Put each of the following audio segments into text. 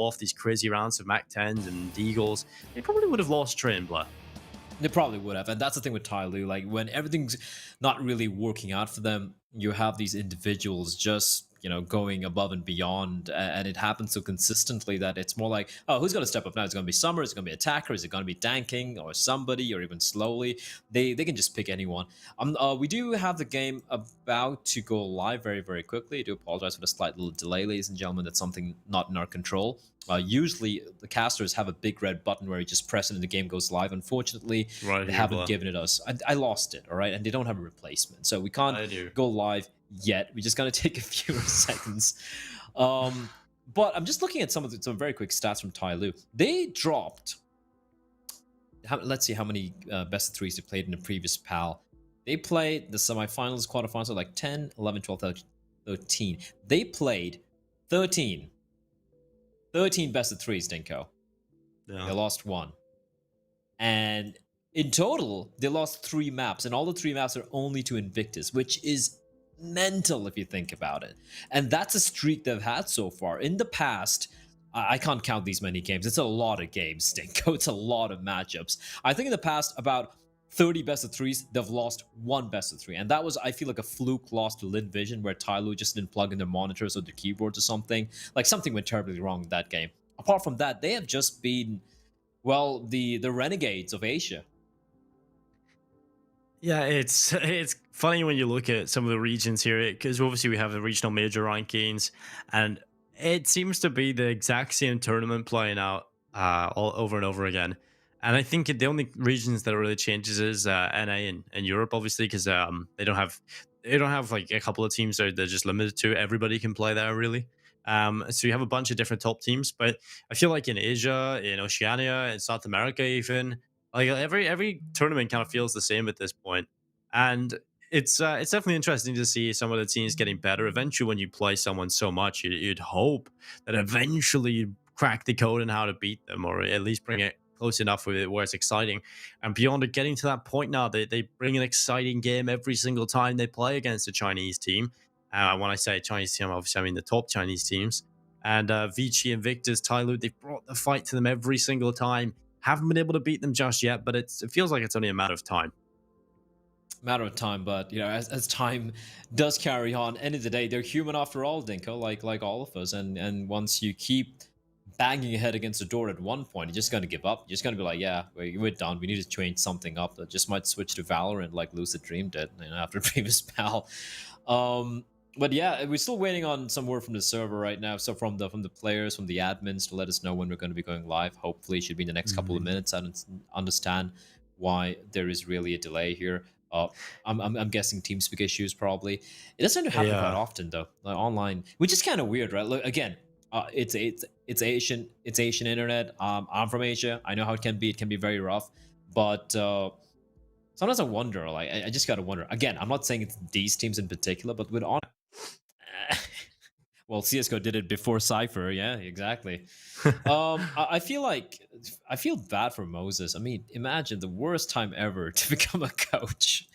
off these crazy rounds of Mac 10s and Deagles, they probably would have lost Train Blur. They probably would have, and that's the thing with TYLOO. Like when everything's not really working out for them, you have these individuals just going above and beyond, and it happens so consistently that it's more like, oh, who's going to step up now? Is it going to be Summer? Is it going to be Attacker? Is it going to be Danking or somebody, or even Slowly? They can just pick anyone. We do have the game about to go live very very quickly. I do apologize for the slight little delay, ladies and gentlemen. That's something not in our control. Usually the casters have a big red button where you just press it and the game goes live. Unfortunately, Right they here, haven't Blur. given it us. I lost it, all right, and they don't have a replacement, so we can't I do. go live yet. We're just gonna take a few seconds. But I'm just looking at some very quick stats from TYLOO. They dropped. Let's see how many best of threes they played in the previous PAL. They played the semifinals, quarterfinals, so like 10, 11, 12, 13. They played 13 best of threes, Dinko. Yeah. They lost one. And in total, they lost 3 maps, and all the 3 maps are only to Invictus, which is mental if you think about it. And that's a streak they've had so far. In the past, I can't count these many games. It's a lot of games, Stinko. It's a lot of matchups. I think in the past, about 30 best of threes, they've lost 1 best of 3. And that was, I feel like, a fluke loss to Lin Vision, where TYLOO just didn't plug in their monitors or their keyboards or something. Like, something went terribly wrong in that game. Apart from that, they have just been, well, the renegades of Asia. Yeah, it's funny when you look at some of the regions here, because obviously we have the regional major rankings, and it seems to be the exact same tournament playing out all over and over again. And I think the only regions that really changes is NA and Europe, obviously, because they don't have like a couple of teams that they're just limited to. Everybody can play there, really. So you have a bunch of different top teams, but I feel like in Asia, in Oceania, in South America, even like every tournament kind of feels the same at this point, and it's definitely interesting to see some of the teams getting better. Eventually, when you play someone so much, you'd hope that eventually you crack the code on how to beat them, or at least bring it close enough with it where it's exciting. And beyond it, getting to that point now, they bring an exciting game every single time they play against a Chinese team. When I say Chinese team, obviously I mean the top Chinese teams. And Vici, Invictus, TYLOO, they've brought the fight to them every single time. Haven't been able to beat them just yet, but it feels like it's only a matter of time. Matter of time, but as time does carry on, end of the day, they're human after all, Dinko, like all of us. And once you keep banging your head against the door at one point, you're just gonna give up. You're just gonna be like, yeah, we're done. We need to change something up. That just might switch to Valorant like Lucid Dream did, after previous PAL. But yeah, we're still waiting on some word from the server right now. So from the players, from the admins, to let us know when we're going to be going live. Hopefully, it should be in the next couple of minutes. I don't understand why there is really a delay here. I'm guessing TeamSpeak issues probably. It doesn't happen quite Yeah. often though, like online, which is kind of weird, right? Look, again, it's Asian internet. I'm from Asia. I know how it can be. It can be very rough, but sometimes I wonder. Like I just gotta wonder. Again, I'm not saying it's these teams in particular, but with on. Well, CS:GO did it before Cypher. Yeah, exactly. I feel bad for Moses. I mean, imagine the worst time ever to become a coach,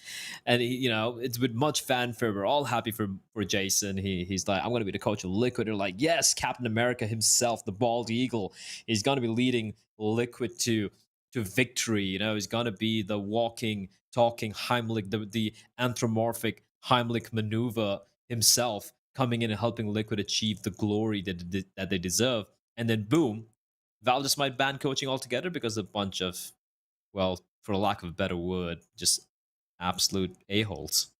and it's with much fanfare. We're all happy for Jason. He's like, I'm going to be the coach of Liquid. They're like, yes, Captain America himself, the bald eagle. He's going to be leading Liquid to victory. He's going to be the walking, talking Heimlich, the anthropomorphic Heimlich maneuver himself, coming in and helping Liquid achieve the glory that they deserve. And then boom, Val just might ban coaching altogether because a bunch of, well, for lack of a better word, just absolute a-holes.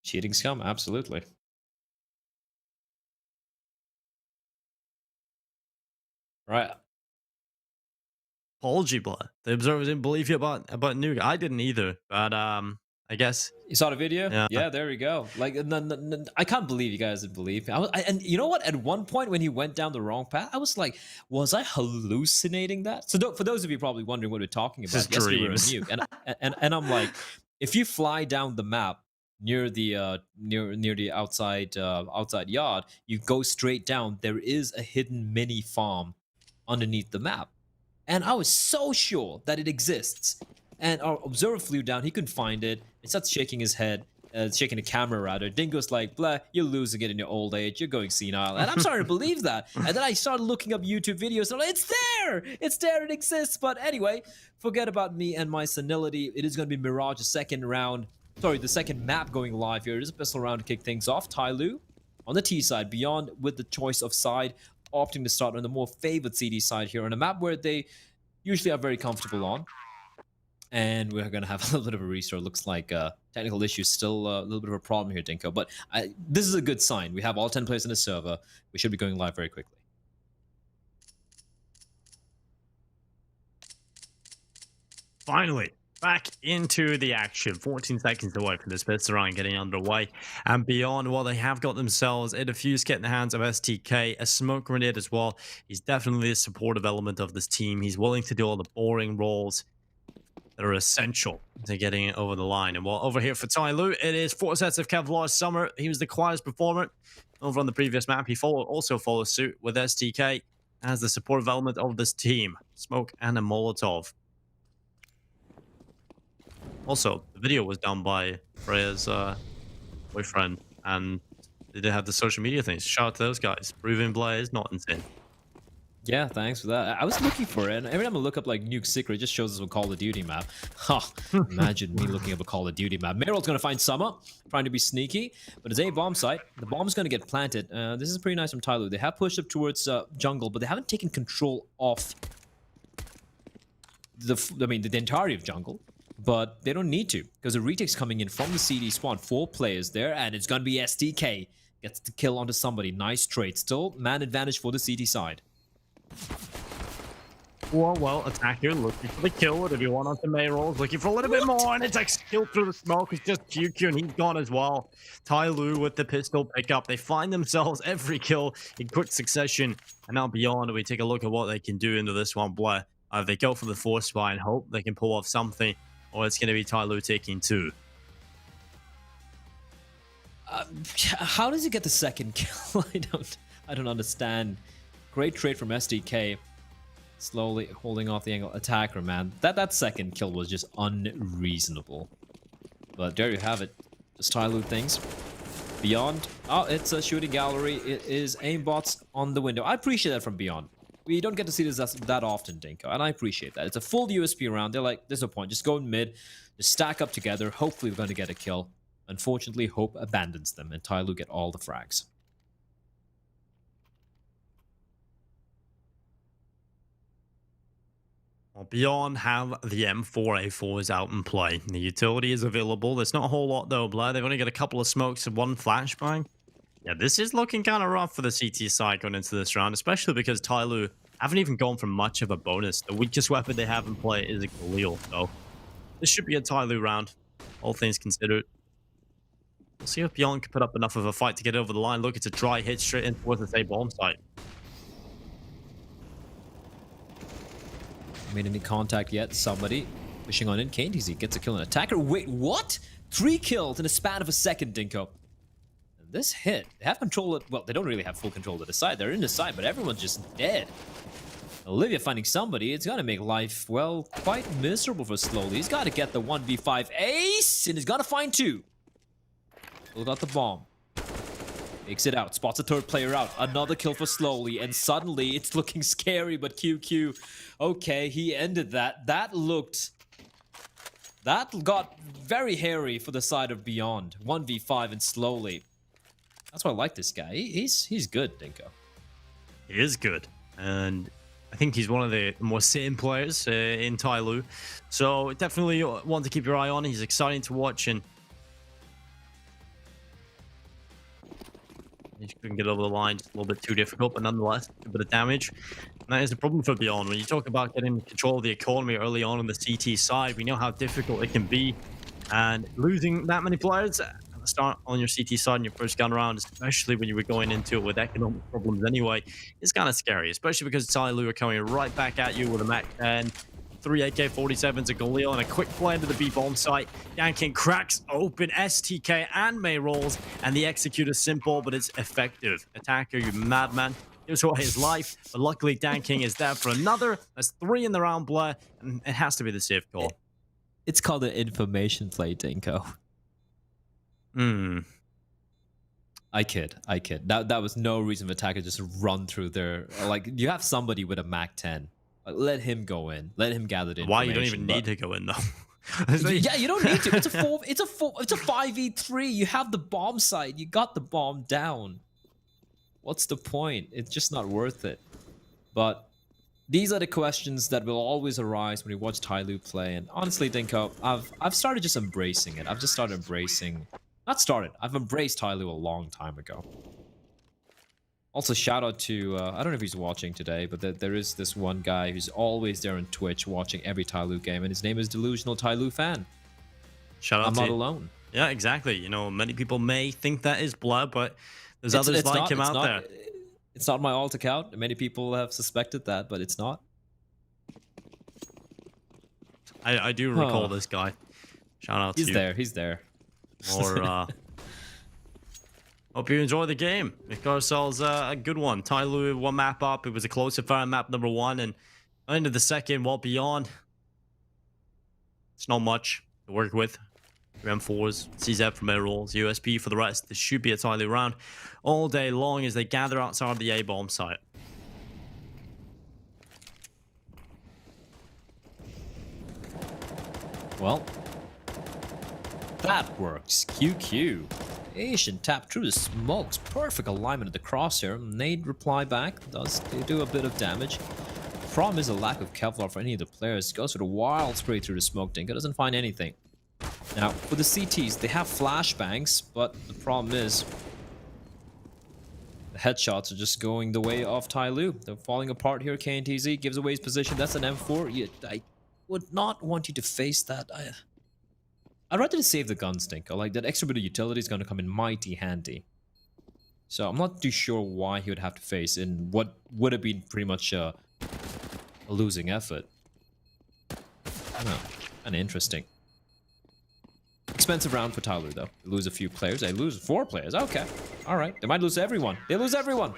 Cheating scum, absolutely. Right. Apology, Blood. The observers didn't believe you about Nuke. I didn't either, but I guess. You saw the video? Yeah. Yeah, there we go. Like, I can't believe you guys didn't believe me. And you know what? At one point, when he went down the wrong path, I was like, was I hallucinating that? So, for those of you probably wondering what we're talking about, Just yesterday we were in dreams. Nuke, and I'm like, if you fly down the map near the near the outside yard, you go straight down. There is a hidden mini farm underneath the map. And I was so sure that it exists. And our observer flew down. He couldn't find it. He starts shaking his head. shaking the camera rather. Dingo's like, blah, you're losing it in your old age. You're going senile. And I'm starting to believe that. And then I started looking up YouTube videos. And I'm like, it's there. It's there. It exists. But anyway, forget about me and my senility. It is going to be Mirage, the second round. Sorry, the second map going live here. It is a pistol round to kick things off. TYLOO on the T side. Beyond with the choice of side. Opting to start on the more favored CD side here on a map where they usually are very comfortable on. And we're going to have a little bit of a restart. Looks like technical issues, still a little bit of a problem here, Dinko. But this is a good sign. We have all 10 players in the server. We should be going live very quickly. Finally, back into the action. 14 seconds away from this pistol round getting underway. And beyond, well, they have got themselves a defuse kit in the hands of STK, a smoke grenade as well. He's definitely a supportive element of this team. He's willing to do all the boring roles that are essential to getting it over the line. And well, over here for TYLOO, it is 4 sets of Kevlar Summer. He was the quietest performer over on the previous map. He also follows suit with STK as the supportive element of this team. Smoke and a Molotov. Also, the video was done by Freya's boyfriend, and they did have the social media things. Shout out to those guys. Proving Blair is not insane. Yeah, thanks for that. I was looking for it, and every time I look up like Nuke Secret, it just shows us a Call of Duty map. Huh, imagine me looking up a Call of Duty map. Meryl's gonna find Summer, trying to be sneaky, but it's a bomb site. The bomb's gonna get planted. This is pretty nice from TYLOO. They have pushed up towards jungle, but they haven't taken control of the entirety of jungle. But they don't need to, because the retake's coming in from the CD spawn. 4 players there, and it's gonna be STK. Gets the kill onto somebody. Nice trade. Still, man advantage for the CD side. Well, attacker looking for the kill with everyone onto May rolls, looking for a little bit more, and it's like killed through the smoke. It's just QQ, and he's gone as well. TYLOO with the pistol pickup. They find themselves every kill in quick succession, and now beyond, we take a look at what they can do into this one. Blair, they go for the force spy and hope they can pull off something, or it's going to be TYLOO taking 2. How does he get the second kill? I don't understand. Great trade from SDK. Slowly holding off the angle attacker, man. That second kill was just unreasonable. But there you have it. Just TYLOO things. Beyond. Oh, it's a shooting gallery. It is aimbots on the window. I appreciate that from Beyond. We don't get to see this that often, Dinko, and I appreciate that. It's a full USP round. They're like, there's no point. Just go in mid. Just stack up together. Hopefully we're going to get a kill. Unfortunately, Hope abandons them, and TYLOO get all the frags. Beyond have the M4A4s out in play. The utility is available. There's not a whole lot though, Blair. They've only got a couple of smokes and 1 flashbang. Yeah, this is looking kind of rough for the CT side going into this round, especially because TYLOO haven't even gone for much of a bonus. The weakest weapon they have in play is a Galil, so this should be a TYLOO round, all things considered. We'll see if Beyond can put up enough of a fight to get over the line. Look, it's a dry hit straight in towards the same bomb site. Made any contact yet? Somebody pushing on in. KTZ gets a kill on attacker. Wait, what? 3 kills in a span of a second, Dinko. This hit, they have control of, well, they don't really have full control of the side. They're in the side, but everyone's just dead. Olivia finding somebody, it's gonna make life, well, quite miserable for Slowly. He's gotta get the 1v5 ace, and he's gotta find 2. Still got the bomb. Takes it out, spots a 3rd player out. Another kill for Slowly, and suddenly it's looking scary, but QQ, okay, he ended that. That got very hairy for the side of Beyond. 1v5 and Slowly. That's why I like this guy. He's good, Dinko. He is good, and I think he's one of the more sane players in TYLOO. So definitely one to keep your eye on. He's exciting to watch, and he couldn't get over the line, just a little bit too difficult, but nonetheless, a bit of damage. And that is the problem for Beyond. When you talk about getting control of the economy early on the CT side, we know how difficult it can be. And losing that many players at the start on your CT side in your first gun round, especially when you were going into it with economic problems anyway, is kind of scary, especially because TYLOO are coming right back at you with a Mac 10. 3 AK-47s, a Galil, and a quick play into the B bomb site. Danking cracks open STK and May rolls, and the execute is simple, but it's effective. Attacker, you madman. Gives away his life, but luckily Danking is there for another. That's 3 in the round, Blair, and it has to be the safe call. It's called an information play, Dinko. Hmm. I kid. I kid. That was no reason for attacker just run through there. Like you have somebody with a Mac 10. Like, let him go in. Let him gather the Why you don't information. even need But to go in though. It's like- yeah, you don't need to. It's a four. It's a four. It's a 5v3. You have the bomb site. You got the bomb down. What's the point? It's just not worth it. But these are the questions that will always arise when you watch TYLOO play. And honestly, Dinko, I've started just embracing it. I've just started embracing. Not started. I've embraced TYLOO a long time ago. Also, shout out to I don't know if he's watching today, but there is this one guy who's always there on Twitch watching every TYLOO game, and his name is Delusional TYLOO Fan. Shout out I'm to not you. alone. Yeah, exactly. You know, many people may think that is Blur, but there's It's others it's like not. him It's out not. there. It's not my alt account. Many people have suspected that, but it's not. I do recall Huh. this guy. Shout out to He's you. there. He's there. Or hope you enjoy the game. We've got ourselves a good one. TYLOO one map up. It was a closer fire map number 1, and into the second, well beyond. It's not much to work with. M4s, CZ for mid rolls, USP for the rest. This should be a TYLOO round all day long as they gather outside of the A bomb site. Well, that works. QQ. Asian tap through the smokes. Perfect alignment of the crosshair. Nade reply back. Does do a bit of damage. Problem is a lack of Kevlar for any of the players. Goes for the wild spray through the smoke. Dinka doesn't find anything. Now, for the CTs, they have flashbangs, but the problem is the headshots are just going the way of TYLOO. They're falling apart here. KNTZ gives away his position. That's an M4. I would not want you to face that. I'd rather just save the gun stinker. Like, that extra bit of utility is going to come in mighty handy. So I'm not too sure why he would have to face in what would have been pretty much a losing effort. I don't know. Kind of interesting. Expensive round for TYLOO, though. They lose a few players. They lose 4 players. Okay. All right. They might lose everyone. They lose everyone.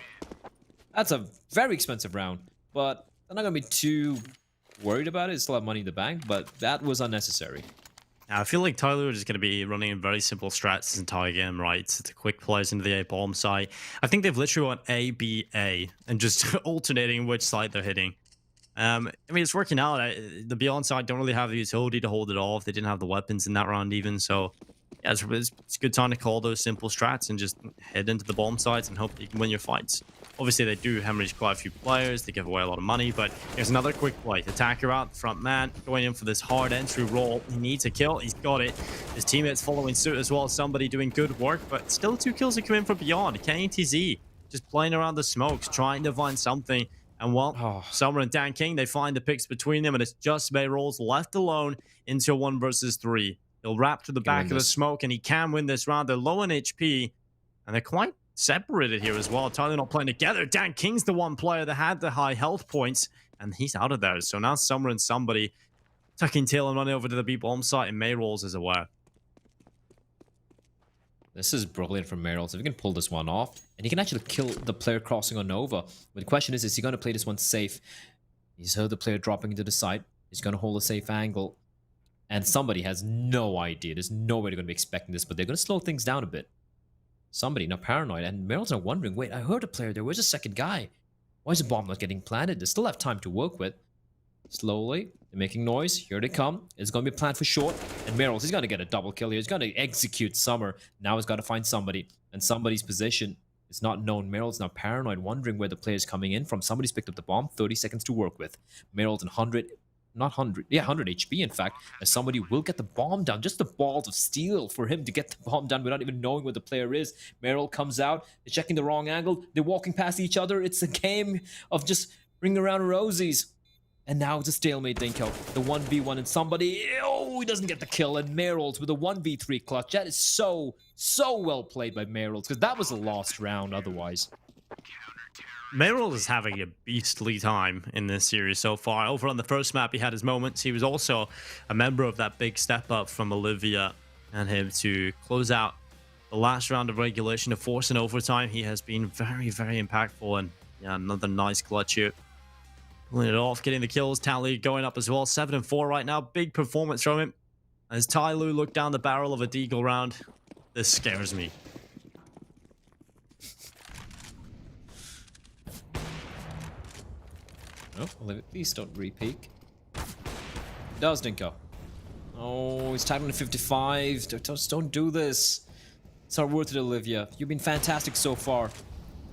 That's a very expensive round. But they're not going to be too worried about it. They still have money in the bank, but that was unnecessary. Now, I feel like TYLOO is just going to be running in very simple strats this entire game, right? It's the quick plays into the A bomb site. I think they've literally won A, B, A, and just alternating which side they're hitting. I mean, it's working out. The Beyond side don't really have the utility to hold it off. They didn't have the weapons in that round even. So, yeah, it's a good time to call those simple strats and just head into the bomb sites and hope you can win your fights. Obviously, they do hemorrhage quite a few players. They give away a lot of money, but here's another quick play. Attacker out, front man, going in for this hard entry roll. He needs a kill. He's got it. His teammates following suit as well. Somebody doing good work, but still 2 kills to come in for Beyond. KNTZ just playing around the smokes, trying to find something. And well, Summer and Dan King, they find the picks between them, and it's just Bay Rolls left alone into a 1 versus 3. He'll wrap to the back of the smoke, and he can win this round. They're low on HP, and they're quite separated here as well. TYLOO not playing together. Dan King's the one player that had the high health points, and he's out of there. So now Summer and somebody tucking tail and running over to the B bomb site, and May Rolls is aware. This is brilliant from Merrill. So if he can pull this one off, and he can actually kill the player crossing on Nova. But the question is he going to play this one safe? He's heard the player dropping into the site. He's going to hold a safe angle. And somebody has no idea. There's nobody going to be expecting this, but they're going to slow things down a bit. Somebody, not paranoid. And Merrill's not wondering, wait, I heard a player there. Where's the second guy? Why is the bomb not getting planted? They still have time to work with. Slowly, they're making noise. Here they come. It's going to be planned for short. And Merrill's, he's going to get a double kill here. He's going to execute Summer. Now he's got to find somebody. And somebody's position is not known. Merrill's now paranoid, wondering where the player's coming in from. Somebody's picked up the bomb. 30 seconds to work with. Merrill's in 100 HP, in fact, as somebody will get the bomb down. Just the balls of steel for him to get the bomb down without even knowing where the player is. Merrill comes out. They're checking the wrong angle. They're walking past each other. It's a game of just ring around rosies. And now it's a stalemate, Dinko. The 1v1 and somebody, oh, he doesn't get the kill. And Merrill's with a 1v3 clutch. That is so well played by Merrill's, because that was a lost round otherwise. Merrill is having a beastly time in this series so far. Over on the first map, he had his moments. He was also a member of that big step up from Olivia and him to close out the last round of regulation to force an overtime. He has been very, very impactful. And yeah, another nice clutch here. Pulling it off, getting the kills. Tally going up as well. 7-4 right now. Big performance from him. As TYLOO look down the barrel of a deagle round. This scares me. Oh, Olivia, please don't re-peek. Does Dinko. Oh, he's tagged on 55. Just don't do this. It's not worth it, Olivia. You've been fantastic so far.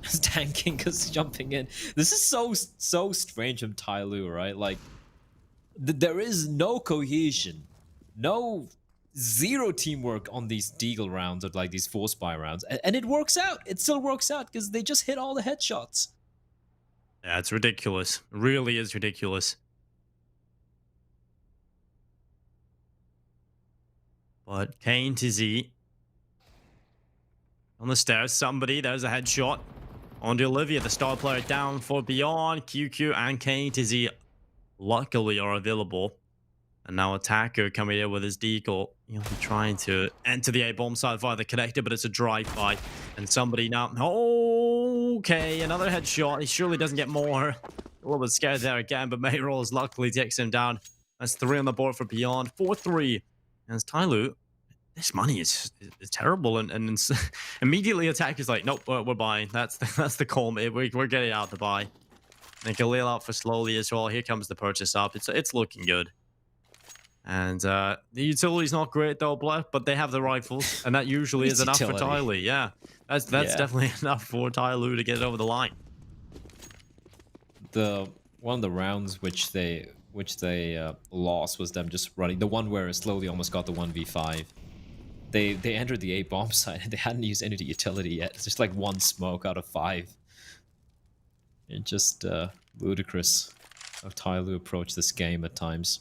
As tanking, because jumping in. This is so strange from TYLOO, right? Like, there is no cohesion, no zero teamwork on these Deagle rounds or like these Force Spy rounds, and it works out. It still works out because they just hit all the headshots. Yeah, it's ridiculous. Really is ridiculous. But Kane to Z. On the stairs, somebody, there's a headshot. On to Olivia, the star player down for Beyond. QQ and Kane to Z luckily are available. And now Attacker coming in with his deagle. He'll be trying to enter the A-bomb side via the connector, but it's a drive-by. And somebody now... Okay, another headshot. He surely doesn't get more. A little bit scared there again, but Mayrolls luckily takes him down. That's 3 on the board for Beyond. 4-3. And it's TYLOO. This money is terrible. And immediately Attacker's like, nope, we're buying. That's the call, mate. We're getting out to buy. And Khalil out for slowly as well. Here comes the purchase up. It's looking good. And the utility's not great though, but they have the rifles, and that usually is enough Utility. for TYLOO. Yeah, that's Yeah. definitely enough for TYLOO to get it over the line. The one of the rounds which they lost was them just running. The one where slowly almost got the 1v5. They entered the A-bomb site and they hadn't used any of the utility yet. It's just like 1 smoke out of 5. It's just ludicrous how TYLOO approach this game at times.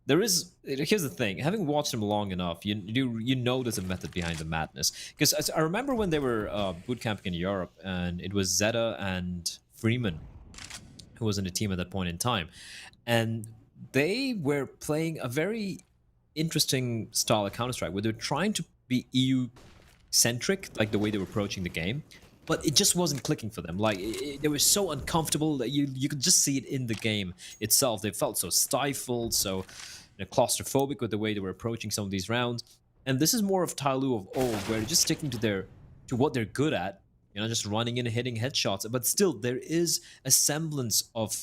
Here's the thing. Having watched them long enough, you know there's a method behind the madness. Because I remember when they were boot camping in Europe, and it was Zeta and Freeman who was in the team at that point in time, and they were playing a very interesting style of Counter-Strike where they were trying to be EU centric, like the way they were approaching the game, but it just wasn't clicking for them. Like they were so uncomfortable that you could just see it in the game itself. They felt so stifled, so claustrophobic with the way they were approaching some of these rounds. And this is more of TYLOO of old, where they're just sticking to what they're good at, just running in and hitting headshots. But still, there is a semblance of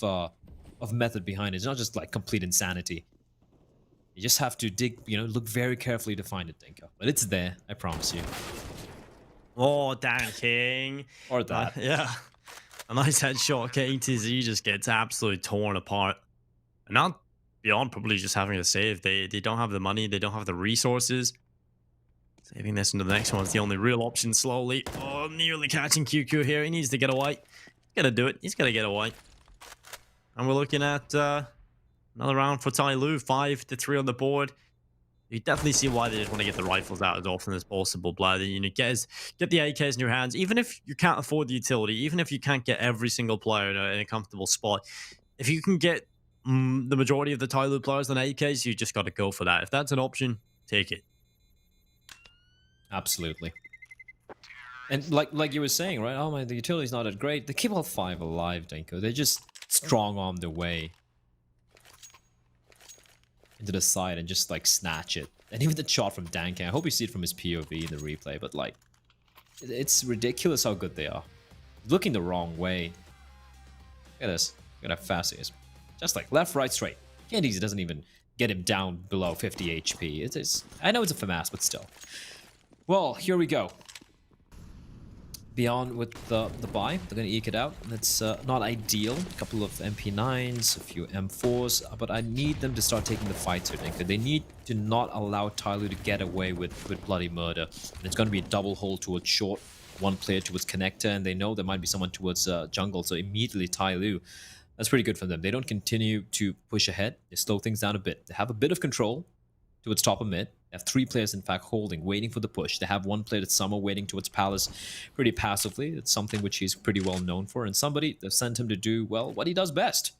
method behind it. It's not just like complete insanity. You just have to dig, look very carefully to find it, Dinko. But it's there, I promise you. Oh, damn, King. Or that. Yeah. A nice headshot. KTZ just gets absolutely torn apart. And now Beyond probably just having to save. They don't have the money. They don't have the resources. Saving this into the next one is the only real option slowly. Oh, nearly catching QQ here. He needs to get away. He's got to do it. He's got to get away. And we're looking at another round for TYLOO. 5-3 on the board. You definitely see why they just want to get the rifles out as often as possible, Blood. Get the AKs in your hands. Even if you can't afford the utility, even if you can't get every single player in a comfortable spot, if you can get the majority of the TYLOO players on AKs, you just got to go for that. If that's an option, take it. Absolutely. And like you were saying, right? Oh my, the utility's not that great. They keep all 5 alive, Dinko. They just strong arm their way into the side and just like snatch it. And even the shot from Danking, I hope you see it from his POV in the replay, but like, it's ridiculous how good they are. Looking the wrong way. Look at this. Look at how fast he is. Just like left, right, straight. Candies doesn't even get him down below 50 HP. It is. I know it's a FAMAS, but still. Well, here we go. Beyond with the buy, they're going to eke it out. That's not ideal. A couple of MP9s, a few M4s, but I need them to start taking the fights here. They need to not allow TYLOO to get away with bloody murder. And it's going to be a double hold towards short, 1 player towards connector, and they know there might be someone towards jungle, so immediately TYLOO. That's pretty good for them. They don't continue to push ahead. They slow things down a bit. They have a bit of control towards top of mid. They have 3 players, in fact, holding, waiting for the push. They have 1 player that's Summer waiting towards Palace pretty passively. It's something which he's pretty well known for. And somebody, they've sent him to do, well, what he does best.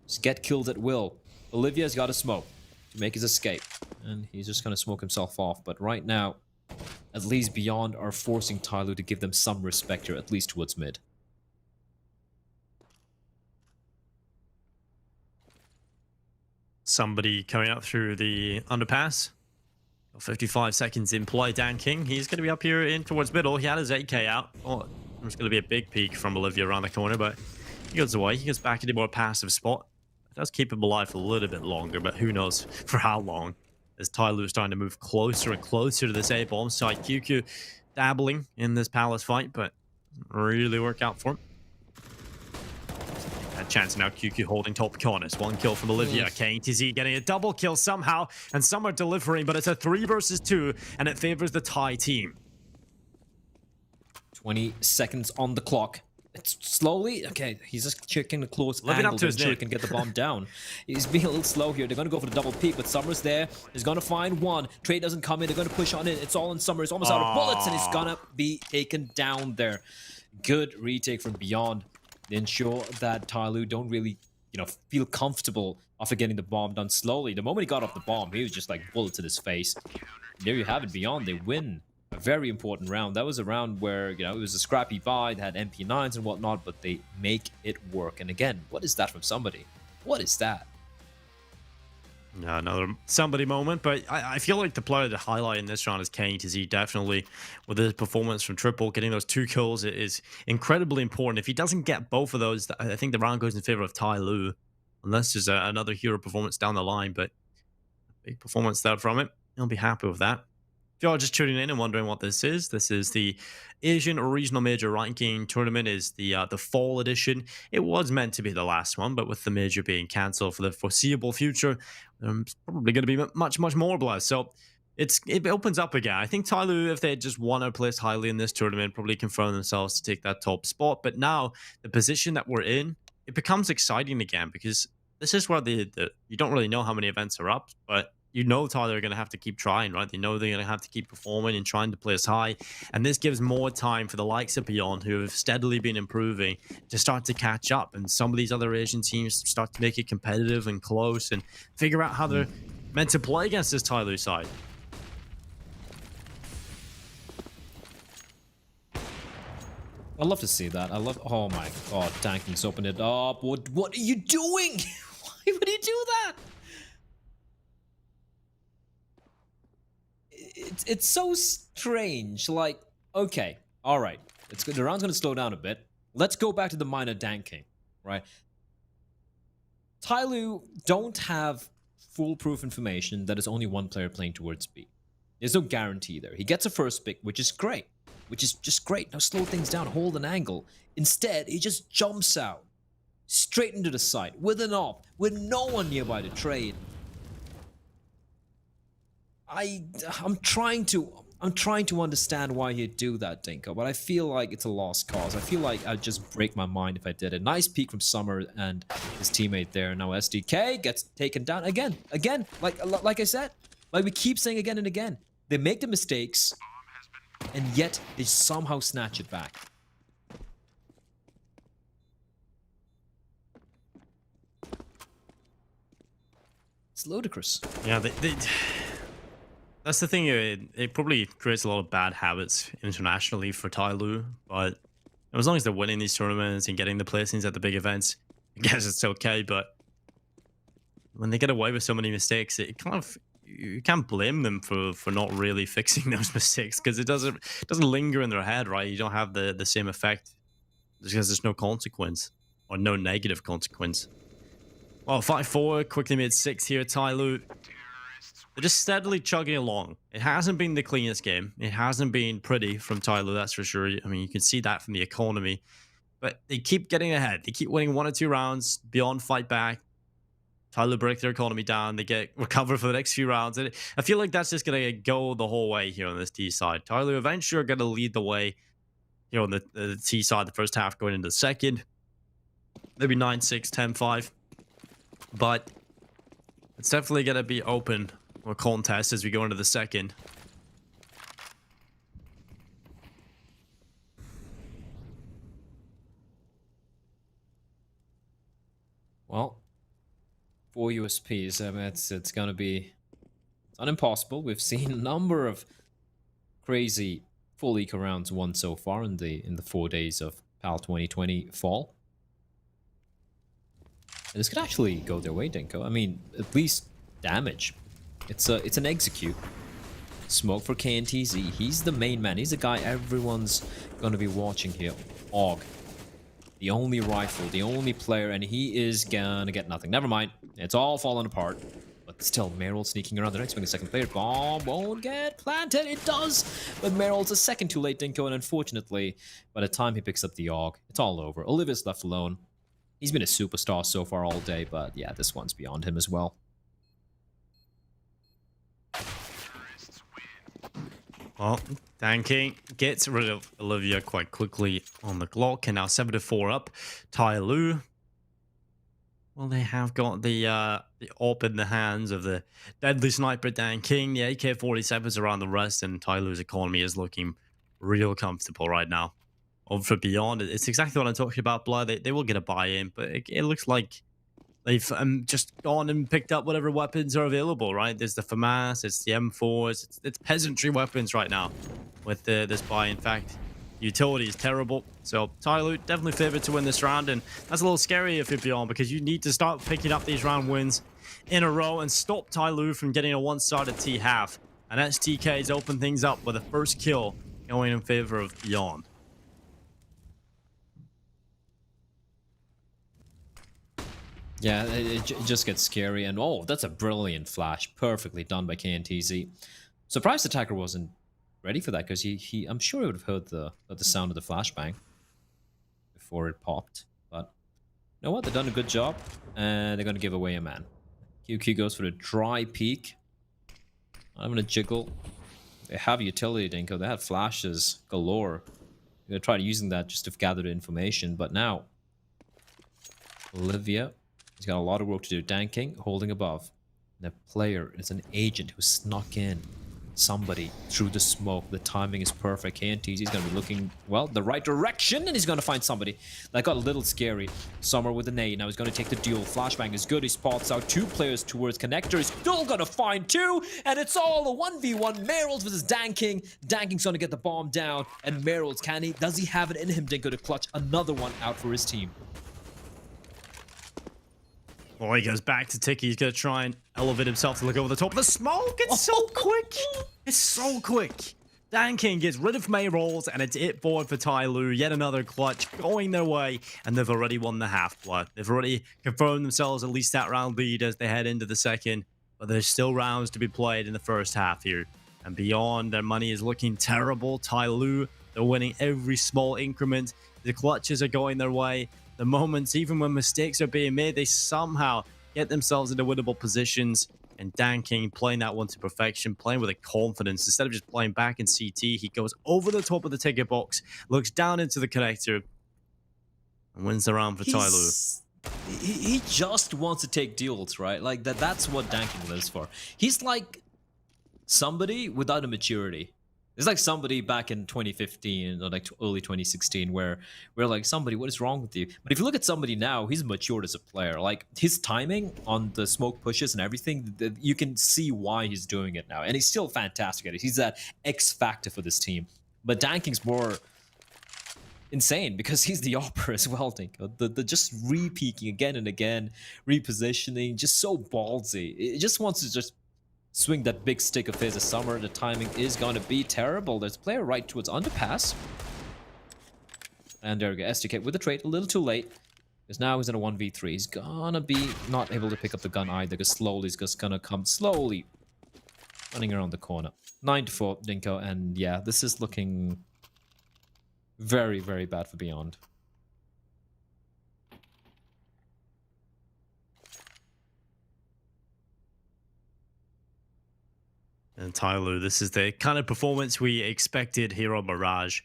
Just get killed at will. Olivia's got to smoke to make his escape. And he's just going to smoke himself off. But right now, at least Beyond are forcing TYLOO to give them some respect here, at least towards mid. Somebody coming up through the underpass. 55 seconds in play. Dan King, he's going to be up here in towards middle. He had his 8k out. Oh, there's going to be a big peek from Olivia around the corner, but he goes away. He goes back into a more passive spot. It does keep him alive for a little bit longer, but who knows for how long. As TYLOO is starting to move closer and closer to this A-bomb side. QQ dabbling in this Palace fight, but really work out for him. A chance now, QQ holding top corners. One kill from Olivia. KTZ getting a double kill somehow, and some are delivering, but it's a 3 versus 2, and it favors the Thai team. 20 seconds on the clock. It's slowly, okay, he's just checking the close Living angle up to to his ensure he name. can get the bomb down. He's being a little slow here. They're going to go for the double peek, but Summer's there. He's going to find one. Trade doesn't come in. They're going to push on in. It's all in Summer. He's almost out of bullets, and he's going to be taken down there. Good retake from Beyond. They ensure that TYLOO don't really, feel comfortable after getting the bomb done slowly. The moment he got off the bomb, he was just like bullets in his face. There you have it, Beyond. They win a very important round. That was a round where, it was a scrappy buy. They had MP9s and whatnot, but they make it work. And again, what is that from somebody? What is that? Yeah, another somebody moment, but I feel like the player to highlight in this round is KTZ. Definitely, with his performance from Triple, getting those 2 kills is incredibly important. If he doesn't get both of those, I think the round goes in favor of TYLOO, unless there's another hero performance down the line. But big performance there from it. He'll be happy with that. If you're just tuning in and wondering what this is the Asian Regional Major Ranking Tournament. Is the fall edition. It was meant to be the last one, but with the major being cancelled for the foreseeable future, it's probably going to be much more blessed. So it opens up again. I think TYLOO, if they had just won or placed highly in this tournament, probably confirm themselves to take that top spot. But now the position that we're in, it becomes exciting again, because this is where you don't really know how many events are up, but TYLOO are going to have to keep trying, right? They know they're going to have to keep performing and trying to place high. And this gives more time for the likes of Beyond, who have steadily been improving, to start to catch up. And some of these other Asian teams start to make it competitive and close and figure out how they're meant to play against this TYLOO side. I love to see that. Oh my god, Danking's opened it up. What are you doing? Why would he do that? It's so strange. Like, okay, all right, it's good. The round's gonna slow down a bit. Let's go back to the minor Danking, right? TYLOO don't have foolproof information that is only one player playing towards B. There's no guarantee there. He gets a first pick, which is great. Which is just great. Now slow things down, hold an angle. Instead, he just jumps out straight into the site with an op, with no one nearby to trade. I'm trying to understand why he'd do that, Dinko, but I feel like it's a lost cause. I feel like I'd just break my mind if I did it. Nice peek from Summer and his teammate there. Now SDK gets taken down again, like I said, like we keep saying again and again. They make the mistakes, and yet they somehow snatch it back. It's ludicrous. Yeah, that's the thing. It probably creates a lot of bad habits internationally for TYLOO, but as long as they're winning these tournaments and getting the placings at the big events, I guess it's okay. But when they get away with so many mistakes, it kind of, you can't blame them for not really fixing those mistakes, because it doesn't linger in their head, right? You don't have the same effect because there's no consequence, or no negative consequence. Well, 5-4 quickly made 6 here. TYLOO, they're just steadily chugging along. It hasn't been the cleanest game. It hasn't been pretty from TYLOO, that's for sure. I mean, you can see that from the economy, but they keep getting ahead. They keep winning 1 or 2 rounds. Beyond fight back. TYLOO break their economy down. They get recovered for the next few rounds. And I feel like that's just going to go the whole way here on this T side. TYLOO eventually are going to lead the way here on the T side, the first half going into the second. Maybe 9-6, 10-5. But it's definitely going to be open or contest as we go into the second. Well, 4 USPs. I mean, it's gonna be impossible. We've seen a number of crazy full eco rounds won so far in the 4 days of PAL 2020 fall. And this could actually go their way, Dinko. I mean, at least damage. It's an execute. Smoke for KNTZ. He's the main man. He's the guy everyone's gonna be watching here. Og. The only rifle, the only player, and he is gonna get nothing. Never mind. It's all falling apart. But still, Merrill sneaking around. They're expecting a second player. Bomb won't get planted. It does. But Merrill's a second too late, Dinko. And unfortunately, by the time he picks up the AUG, it's all over. Olivia's left alone. He's been a superstar so far all day. But yeah, this one's beyond him as well. Well, Danking gets rid of Olivia quite quickly on the Glock, and now 7-4 up. TYLOO. Well, they have got the AWP in the hands of the deadly sniper Dan King. The AK-47s around the rest, and TYLOO's economy is looking real comfortable right now. Over for Beyond, it's exactly what I'm talking about, Blood. They will get a buy-in, but it looks like they've just gone and picked up whatever weapons are available, right? There's the FAMAS, it's the M4s, it's peasantry weapons right now with this buy. In fact, utility is terrible. So TYLOO definitely favored to win this round, and that's a little scary if you're Beyond, because you need to start picking up these round wins in a row and stop TYLOO from getting a one-sided T-half. And STK's open things up with a first kill going in favor of Beyond. Yeah, it just gets scary. And oh, that's a brilliant flash. Perfectly done by KNTZ. Surprised attacker wasn't ready for that, because I'm sure he would have heard the sound of the flashbang before it popped. But you know what? They've done a good job, and they're going to give away a man. QQ goes for the dry peek. I'm going to jiggle. They have utility, Dinko. They had flashes galore. They're going to try using that just to gather the information. But now, Olivia, he's got a lot of work to do. Danking holding above. The player is an agent who snuck in somebody through the smoke. The timing is perfect. KNTZ is going to be looking, well, the right direction, and he's going to find somebody. That got a little scary. Summer with an nade. Now he's going to take the duel. Flashbang is good. He spots out two players towards connector. He's still going to find two, and it's all a 1v1. Merrills versus Danking. Danking's going to get the bomb down, and Merrills, does he have it in him, Dinko, to clutch another one out for his team? Well, he goes back to Tiki. He's going to try and elevate himself to look over the top of the smoke. It's so quick. It's so quick. Danking gets rid of May rolls, and it's it forward for TYLOO. Yet another clutch going their way, and they've already won the half, Blood. They've already confirmed themselves at least that round lead as they head into the second, but there's still rounds to be played in the first half here. And Beyond, their money is looking terrible. TYLOO, they're winning every small increment. The clutches are going their way. The moments, even when mistakes are being made, they somehow get themselves into winnable positions. And Danking playing that one to perfection, playing with a confidence. Instead of just playing back in CT, he goes over the top of the ticket box, looks down into the connector, and wins the round for TYLOO. He just wants to take duels, right? Like that's what Danking lives for. He's like somebody without a maturity. It's like somebody back in 2015 or like early 2016 where we're like, somebody, what is wrong with you? But if you look at somebody now, he's matured as a player. Like his timing on the smoke pushes and everything, you can see why he's doing it now. And he's still fantastic at it. He's that X factor for this team. But Danking's more insane because he's the opera as well, Dinko. The just re-peeking again and again, repositioning, just so ballsy. It just wants to just swing that big stick of his. As Summer, the timing is going to be terrible. There's a player right towards underpass. And there we go. STK with the trade. A little too late. Because now he's in a 1v3. He's going to be not able to pick up the gun either. Because slowly he's just going to come slowly running around the corner. 9-4, Dinko. And yeah, this is looking very, very bad for Beyond. And TYLOO, this is the kind of performance we expected here on Mirage.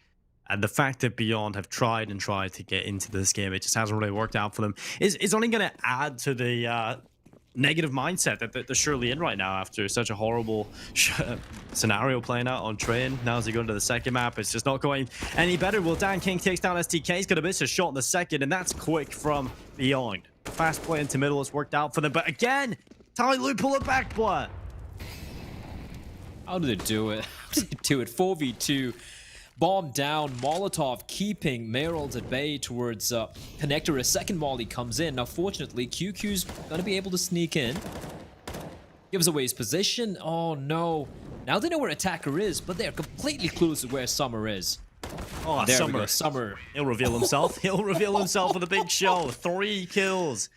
And the fact that Beyond have tried and tried to get into this game, it just hasn't really worked out for them. It's only going to add to the negative mindset that they're surely in right now after such a horrible scenario playing out on Train. Now as they go into the second map, it's just not going any better. Well, Dan King takes down STK. He's going to miss a shot in the second, and that's quick from Beyond. Fast play into middle has worked out for them. But again, TYLOO pull it back, Blood. How do they do it? How do they do it? 4v2. Bomb down. Molotov keeping Merrills at bay towards connector. A second molly comes in. Now, fortunately, QQ's going to be able to sneak in. Gives away his position. Oh, no. Now they know where Attacker is, but they're completely clueless of where Summer is. Oh, There we Summer. go, Summer. He'll reveal himself. He'll reveal himself with a big show. 3 kills.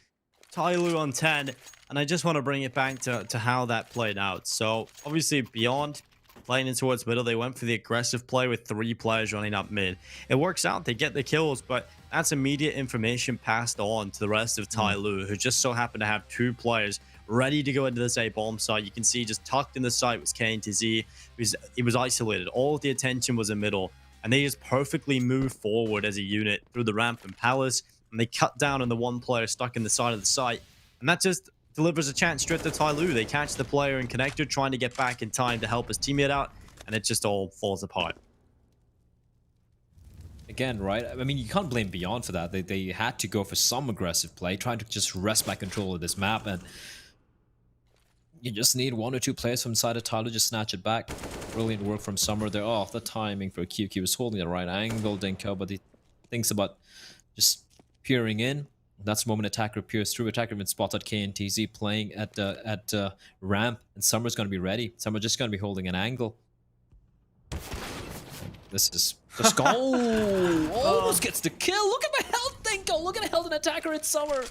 TYLOO on 10. And I just want to bring it back to how that played out. So, obviously, Beyond playing in towards middle, they went for the aggressive play with 3 players running up mid. It works out. They get the kills, but that's immediate information passed on to the rest of TYLOO, who just so happened to have 2 players ready to go into this A bomb site. You can see just tucked in the site was KNTZ. He was isolated. All of the attention was in middle. And they just perfectly move forward as a unit through the ramp and palace. And they cut down on the 1 player stuck in the side of the site. And that just delivers a chance straight to TYLOO. They catch the player in connector, trying to get back in time to help his teammate out. And it just all falls apart. Again, right? I mean, you can't blame Beyond for that. They had to go for some aggressive play, trying to just wrest back control of this map. And you just need 1 or 2 players from inside of TYLOO, just snatch it back. Brilliant work from Summer there. Oh, the timing for QQ was holding the right angle, Dinko, but he thinks about just peering in. That's the moment Attacker peers through. Attacker even spots out KNTZ playing at ramp, and Summer's going to be ready. Summer just going to be holding an angle. This is just go. Almost gets the kill. Look at the health, Dinko. Look at the health and Attacker in Summer.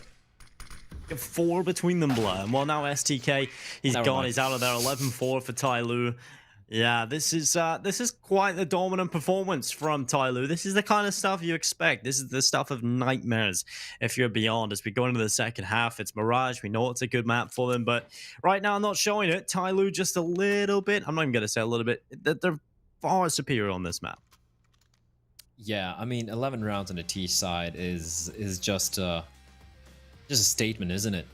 4 between them, Blur. And well, now STK, he's Never gone. mind. He's out of there. 11-4 for TYLOO. Yeah, this is quite the dominant performance from TYLOO. This is the kind of stuff you expect. This is the stuff of nightmares if you're Beyond. As we go into the second half, it's Mirage. We know it's a good map for them, but right now I'm not showing it. TYLOO just a little bit. I'm not even going to say a little bit. They're far superior on this map. Yeah, I mean, 11 rounds on the T side is just a statement, isn't it?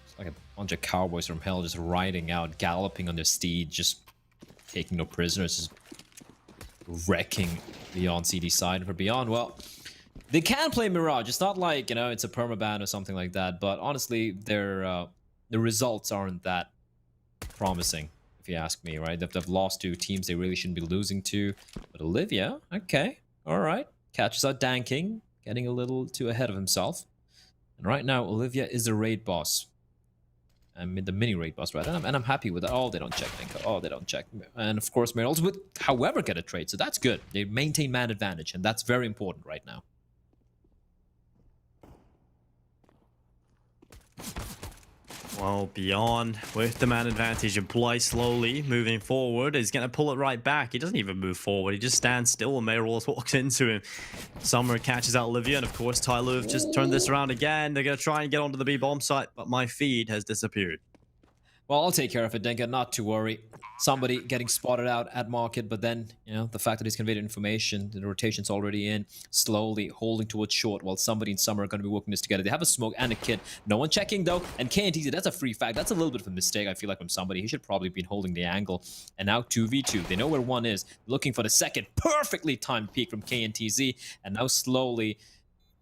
It's like a bunch of cowboys from hell just riding out, galloping on their steed, just taking no prisoners, just wrecking Beyond CD side. And for Beyond, well, they can play Mirage. It's not like, you know, it's a permaban or something like that, but honestly, the results aren't that promising, if you ask me, right? They've lost to teams they really shouldn't be losing to. But Olivia, okay, all right, catches out Danking, getting a little too ahead of himself. And right now, Olivia is the raid boss. I mean, the mini raid boss, right? And I'm happy with that. Oh, they don't check Dinko. Oh, they don't check. And of course, Meryl's would, however, get a trade. So that's good. They maintain man advantage, and that's very important right now. Well, Beyond with the man advantage, and Bly slowly moving forward. He's going to pull it right back. He doesn't even move forward. He just stands still when Mayrolls walks into him. Summer catches out Olivia, and of course, TYLOO have just turned this around again. They're going to try and get onto the B bomb site, but my feed has disappeared. Well, I'll take care of it, Dinka. Not to worry. Somebody getting spotted out at market, but then, you know, the fact that he's conveyed information, the rotation's already in, slowly holding towards short, while somebody in Summer are going to be working this together. They have a smoke and a kit. No one checking, though. And KNTZ, that's a free fact. That's a little bit of a mistake, I feel like, from somebody. He should probably be holding the angle. And now 2v2. They know where one is. Looking for the second perfectly timed peek from KNTZ. And now slowly,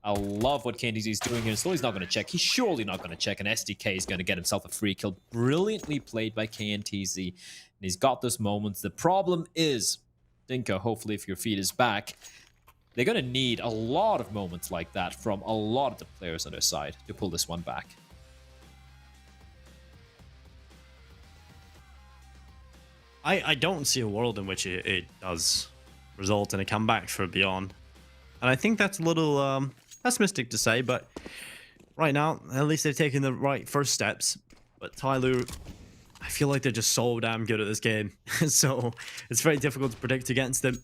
I love what KNTZ is doing here. Slowly's not going to check. He's surely not going to check. And SDK is going to get himself a free kill. Brilliantly played by KNTZ. And he's got those moments. The problem is, Dinka, hopefully if your feed is back, they're going to need a lot of moments like that from a lot of the players on their side to pull this one back. I don't see a world in which it does result in a comeback for Beyond. And I think that's a little pessimistic to say, but right now, at least they've taken the right first steps. But TYLOO, I feel like they're just so damn good at this game. So it's very difficult to predict against them.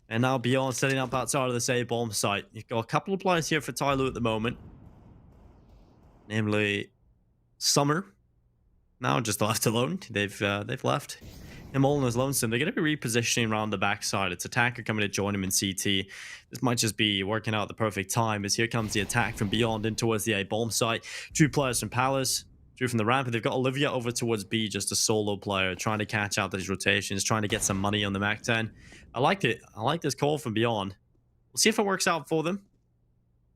And now Beyond setting up outside of the save bomb site. You've got a couple of players here for TYLOO at the moment. Namely, Summer. Now just left alone. They've left him all on his lonesome. They're going to be repositioning around the backside. It's Attacker coming to join him in CT. This might just be working out the perfect time, as here comes the attack from Beyond in towards the A bomb site. 2 players from Palace, 2 from the ramp. They've got Olivia over towards B, just a solo player, trying to catch out these rotations, trying to get some money on the Mac 10. I liked it. I like this call from Beyond. We'll see if it works out for them.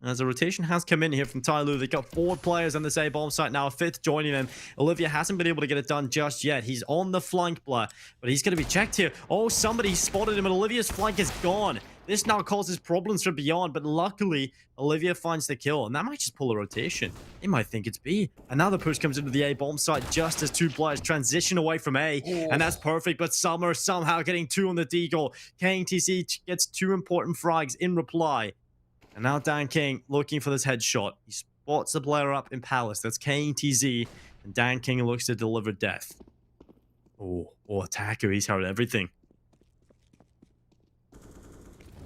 As a rotation has come in here from TYLOO, they've got 4 players on this A bomb site now, a 5th joining them. Olivia hasn't been able to get it done just yet. He's on the flank, Blur, but he's going to be checked here. Oh, somebody spotted him, and Olivia's flank is gone. This now causes problems for Beyond, but luckily, Olivia finds the kill, and that might just pull a rotation. They might think it's B. Another push comes into the A bomb site just as two players transition away from A, and that's Oh, perfect, but Summer somehow getting two on the deagle. KTC gets two important frags in reply. And now Dan King looking for this headshot. He spots the player up in Palace. That's KTZ, and Dan King looks to deliver death. Oh, attacker, he's heard everything.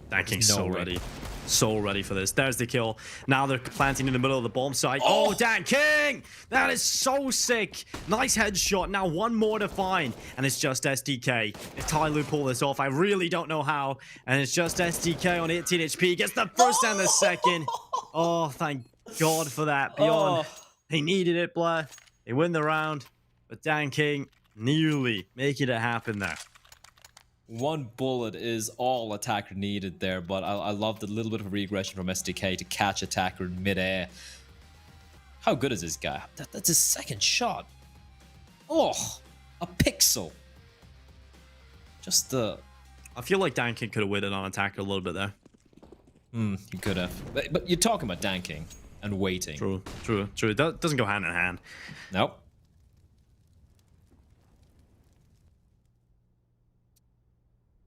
Dan there's King's no so way. ready. So ready for this. There's the kill. Now they're planting in the middle of the bomb site. Oh, Oh, Dan King! That is so sick. Nice headshot. Now one more to find. And it's just SDK. If TYLOO pull this off, I really don't know how. And it's just SDK on 18 HP. Gets the first and the second. Oh, thank God for that. Beyond. oh. He needed it, Blair. They win the round. But Dan King nearly making it happen there. One bullet is all attacker needed there, but I love the little bit of regression from SDK to catch attacker in midair. How good is this guy? That's his second shot. Oh, a pixel. Just the... I feel like Dan King could have waited on attacker a little bit there. You could have. But you're talking about danking and waiting. True. That doesn't go hand in hand. Nope.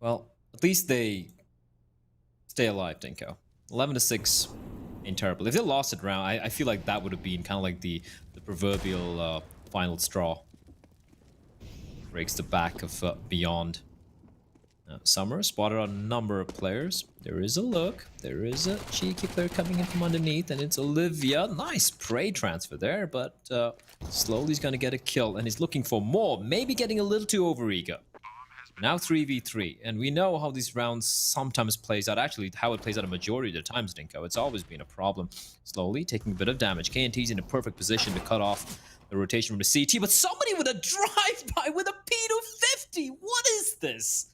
Well, at least they stay alive, Dinko. 11-6 ain't terrible. If they lost it round, I feel like that would have been kind of like the proverbial final straw. Breaks the back of Beyond. Summer spotted on a number of players. There is a look. There is a cheeky player coming in from underneath, and it's Olivia. Nice prey transfer there, but slowly he's going to get a kill, and he's looking for more. Maybe getting a little too overeager. Now 3v3, and we know how these rounds sometimes plays out. Actually, how it plays out a majority of the times, Dinko. It's always been a problem. Slowly taking a bit of damage. KNT's in a perfect position to cut off the rotation from the CT, but somebody with a drive-by with a P250. What is this?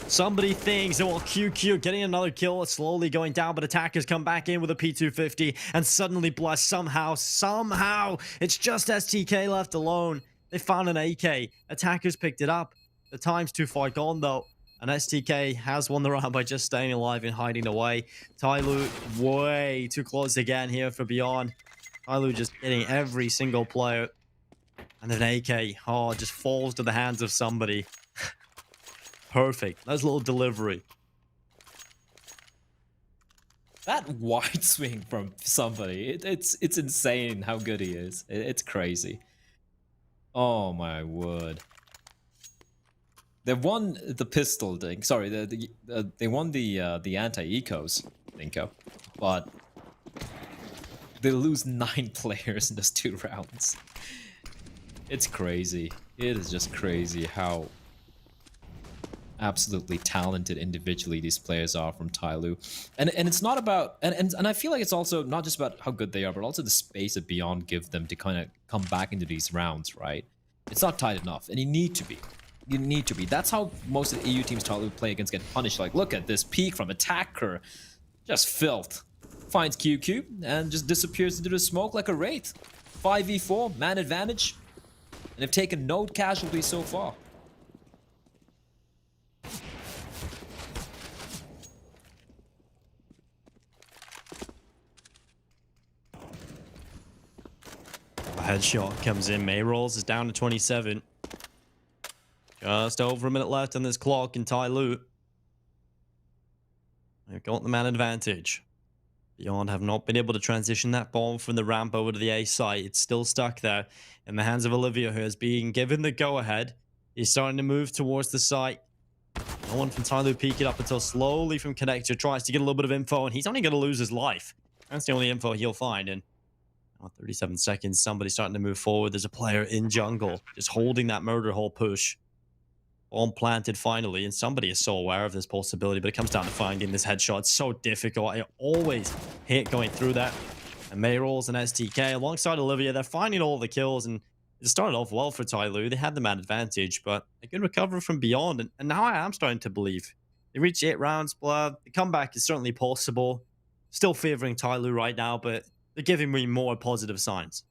Somebody thinks, oh, QQ getting another kill, slowly going down, but attackers come back in with a P250, and suddenly, Bless, somehow, it's just STK left alone. They found an AK. Attackers picked it up. The time's too far gone, though, and STK has won the round by just staying alive and hiding away. TYLOO way too close again here for Beyond. TYLOO just getting every single player, and an AK, just falls to the hands of somebody. Perfect. Nice little delivery. That wide swing from somebody, it's insane how good he is. It's crazy. Oh my word. They won the pistol thing. Sorry, they won the anti-ecos, Dinko, but they lose 9 players in those 2 rounds. It's crazy. It is just crazy how absolutely talented individually these players are from TYLOO. And it's not about and I feel like it's also not just about how good they are, but also the space that Beyond give them to kind of come back into these rounds, right? It's not tight enough, and you need to be. You need to be. That's how most of the EU teams TYLOO play against get punished. Like, look at this peek from attacker. Just filth. Finds QQ and just disappears into the smoke like a wraith. 5v4, man advantage. And they've taken no casualties so far. Headshot comes in. May rolls is down to 27. Just over a minute left on this clock in TYLOO. They've got the man advantage. Beyond have not been able to transition that bomb from the ramp over to the A site. It's still stuck there in the hands of Olivia, who has been given the go-ahead. He's starting to move towards the site. No one from TYLOO peek it up until slowly from Connector tries to get a little bit of info, and he's only going to lose his life. That's the only info he'll find, and 37 seconds, somebody's starting to move forward. There's a player in jungle, just holding that murder hole push. Bomb planted finally, and somebody is so aware of this possibility, but it comes down to finding this headshot. It's so difficult. I always hate going through that. And May rolls and STK alongside Olivia, they're finding all the kills, and it started off well for TYLOO. They had the man advantage, but a good recovery from Beyond, and now I am starting to believe. They reached 8 rounds, blood. The comeback is certainly possible. Still favoring TYLOO right now, but they're giving me more positive signs.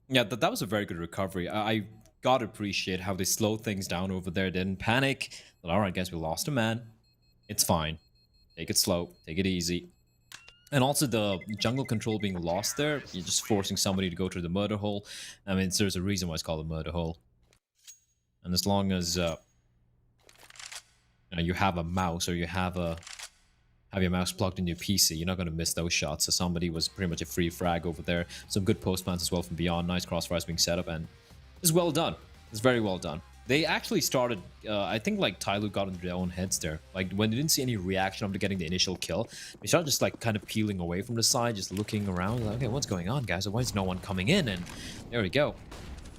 Yeah, that was a very good recovery. I gotta appreciate how they slowed things down over there. They didn't panic. But all right, guys, we lost a man. It's fine. Take it slow. Take it easy. And also the jungle control being lost there, you're just forcing somebody to go through the murder hole. I mean, there's a reason why it's called a murder hole. And as long as you have a mouse or you have your mouse plugged in your PC, you're not going to miss those shots. So somebody was pretty much a free frag over there. Some good post plants as well from beyond. Nice crossfires being set up, and it's well done. It's very well done. They actually started, I think like TYLOO got into their own heads there. Like when they didn't see any reaction after getting the initial kill, they started just like kind of peeling away from the side, just looking around. Like, okay, what's going on, guys? Why is no one coming in? And there we go.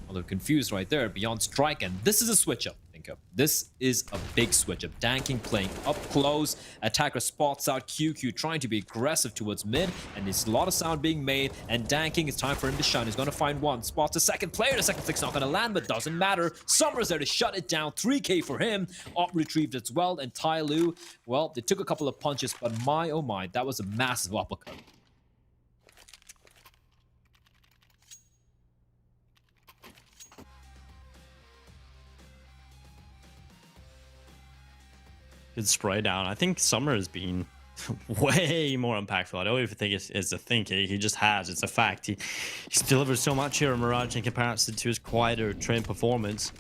Well, they're confused right there. Beyond strike, and this is a switch up. This is a big switch up. Danking playing up close. Attacker spots out QQ trying to be aggressive towards mid, and there's a lot of sound being made, and Danking, it's time for him to shine. He's going to find one. Spots a second player. The second flick's not going to land, but doesn't matter. Summer's there to shut it down. 3k for him. Op retrieved as well, and TYLOO, well, they took a couple of punches, but my oh my, that was a massive uppercut. Good spray down. I think Summer has been way more impactful. I don't even think it's a think. He just has. It's a fact. He's delivered so much here in Mirage in comparison to his quieter train performance.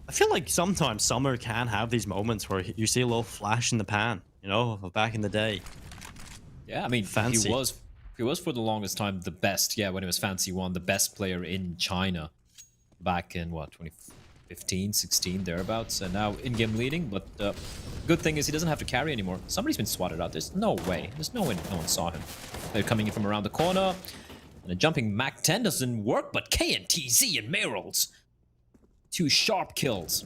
I feel like sometimes Summer can have these moments where you see a little flash in the pan, you know, of back in the day. Yeah, I mean, Fancy. he was for the longest time the best. Yeah, when it was Fancy One, the best player in China back in what 2015, 16 thereabouts, and now in-game leading. But good thing is he doesn't have to carry anymore. Somebody's been swatted out. There's no way. There's no way no one saw him. They're coming in from around the corner, and a jumping Mac 10 doesn't work. But KNTZ and Meryl's 2 sharp kills.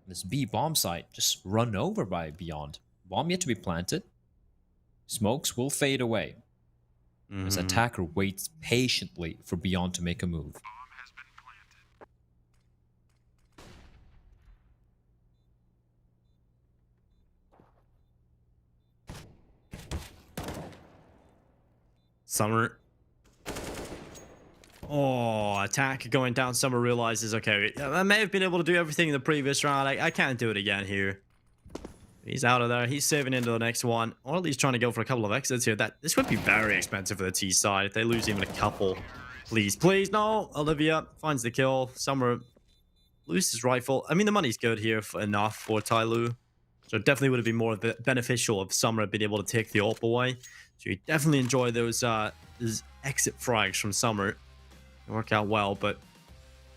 This B bomb site just run over by Beyond. Bomb yet to be planted. Smokes will fade away. This attacker waits patiently for Beyond to make a move. Summer. Oh, attack going down. Summer realizes, okay, I may have been able to do everything in the previous round. I can't do it again here. He's out of there. He's saving into the next one. Or at least trying to go for a couple of exits here. This would be very expensive for the T side if they lose even a couple. Please, please, no. Olivia finds the kill. Summer loses his rifle. I mean, the money's good here enough for TYLOO. So it definitely would have been more beneficial if Summer had been able to take the AWP away. So you definitely enjoy those exit frags from Summer. They work out well, but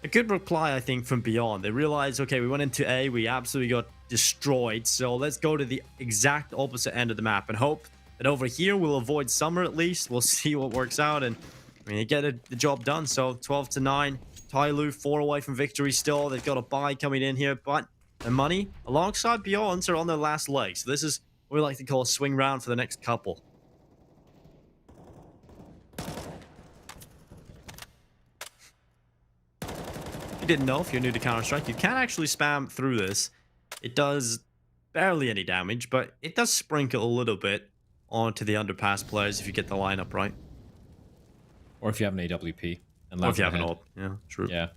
a good reply, I think, from Beyond. They realized, okay, we went into A, we absolutely got destroyed, so let's go to the exact opposite end of the map and hope that over here we'll avoid Summer at least. We'll see what works out, and I mean, they get the job done. So 12-9, TYLOO 4 away from victory still. They've got a buy coming in here, but the money alongside Beyond are on their last leg. So this is what we like to call a swing round for the next couple. If you didn't know, if you're new to Counter-Strike, you can actually spam through this. It does barely any damage, but it does sprinkle a little bit onto the underpass players if you get the lineup right. Or if you have an AWP. And or if you have an ult. Yeah, true. Yeah.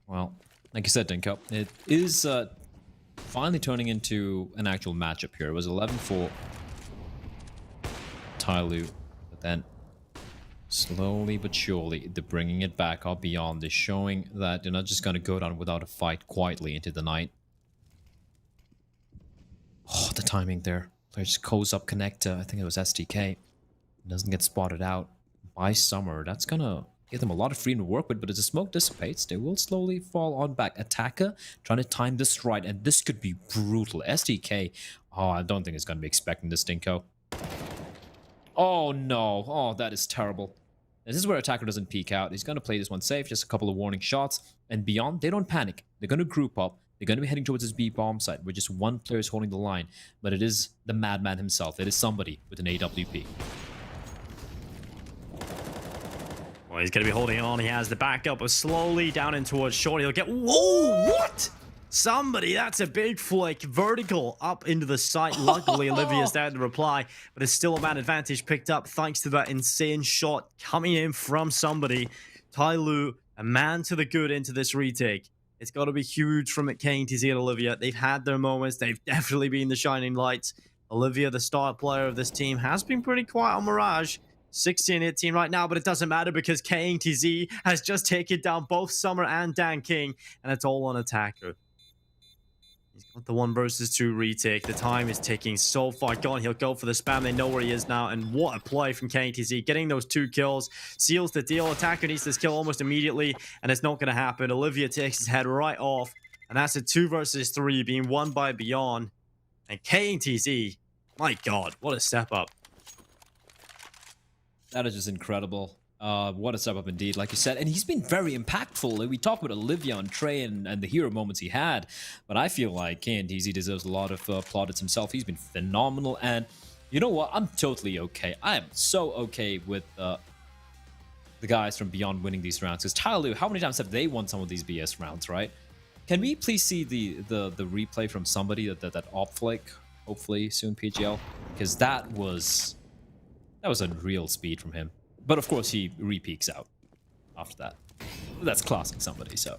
Well, like you said, Dinko, it is finally turning into an actual matchup here. It was 11-4 TYLOO, but then slowly but surely they're bringing it back up Beyond. They're showing that they're not just going to go down without a fight quietly into the night. Oh, the timing there. Player just goes up connector. I think it was STK. Doesn't get spotted out by Summer. That's going to give them a lot of freedom to work with, but as the smoke dissipates, they will slowly fall on back. Attacker trying to time this right, and this could be brutal. STK, oh, I don't think it's going to be expecting this, Dinko. Oh, no. Oh, that is terrible. This is where Attacker doesn't peek out. He's going to play this one safe, just a couple of warning shots. And Beyond, they don't panic. They're going to group up. They're going to be heading towards this B bomb site, where just one player is holding the line. But it is the madman himself. It is somebody with an AWP. Well, he's going to be holding on. He has the backup, but slowly down in towards short. He'll get... Whoa, what? Somebody, that's a big flick. Vertical up into the site. Luckily, Olivia's there to reply, but there's still a man advantage picked up thanks to that insane shot coming in from somebody. TYLOO, a man to the good into this retake. It's got to be huge from KTZ and Olivia. They've had their moments. They've definitely been the shining lights. Olivia, the star player of this team, has been pretty quiet on Mirage. 16-18 right now, but it doesn't matter because KTZ has just taken down both Summer and Dan King, and it's all on Attacker. He's got the 1 versus 2 retake. The time is ticking so far gone. He'll go for the spam. They know where he is now. And what a play from KTZ. Getting those 2 kills seals the deal. Attacker needs this kill almost immediately, and it's not going to happen. Olivia takes his head right off. And that's a 2 versus 3 being won by Beyond. And KTZ, my God, what a step up. That is just incredible. What a step up indeed, like you said. And he's been very impactful. Like, we talk about Olivia and Trey and the hero moments he had, but I feel like KTZ deserves a lot of plaudits himself. He's been phenomenal. And you know what? I'm totally okay. I am so okay with the guys from Beyond winning these rounds. Because TYLOO, how many times have they won some of these BS rounds, right? Can we please see the replay from somebody, that op flick, hopefully soon, PGL? Because that was unreal speed from him. But of course, he re-peeks out after that. That's classing somebody, so.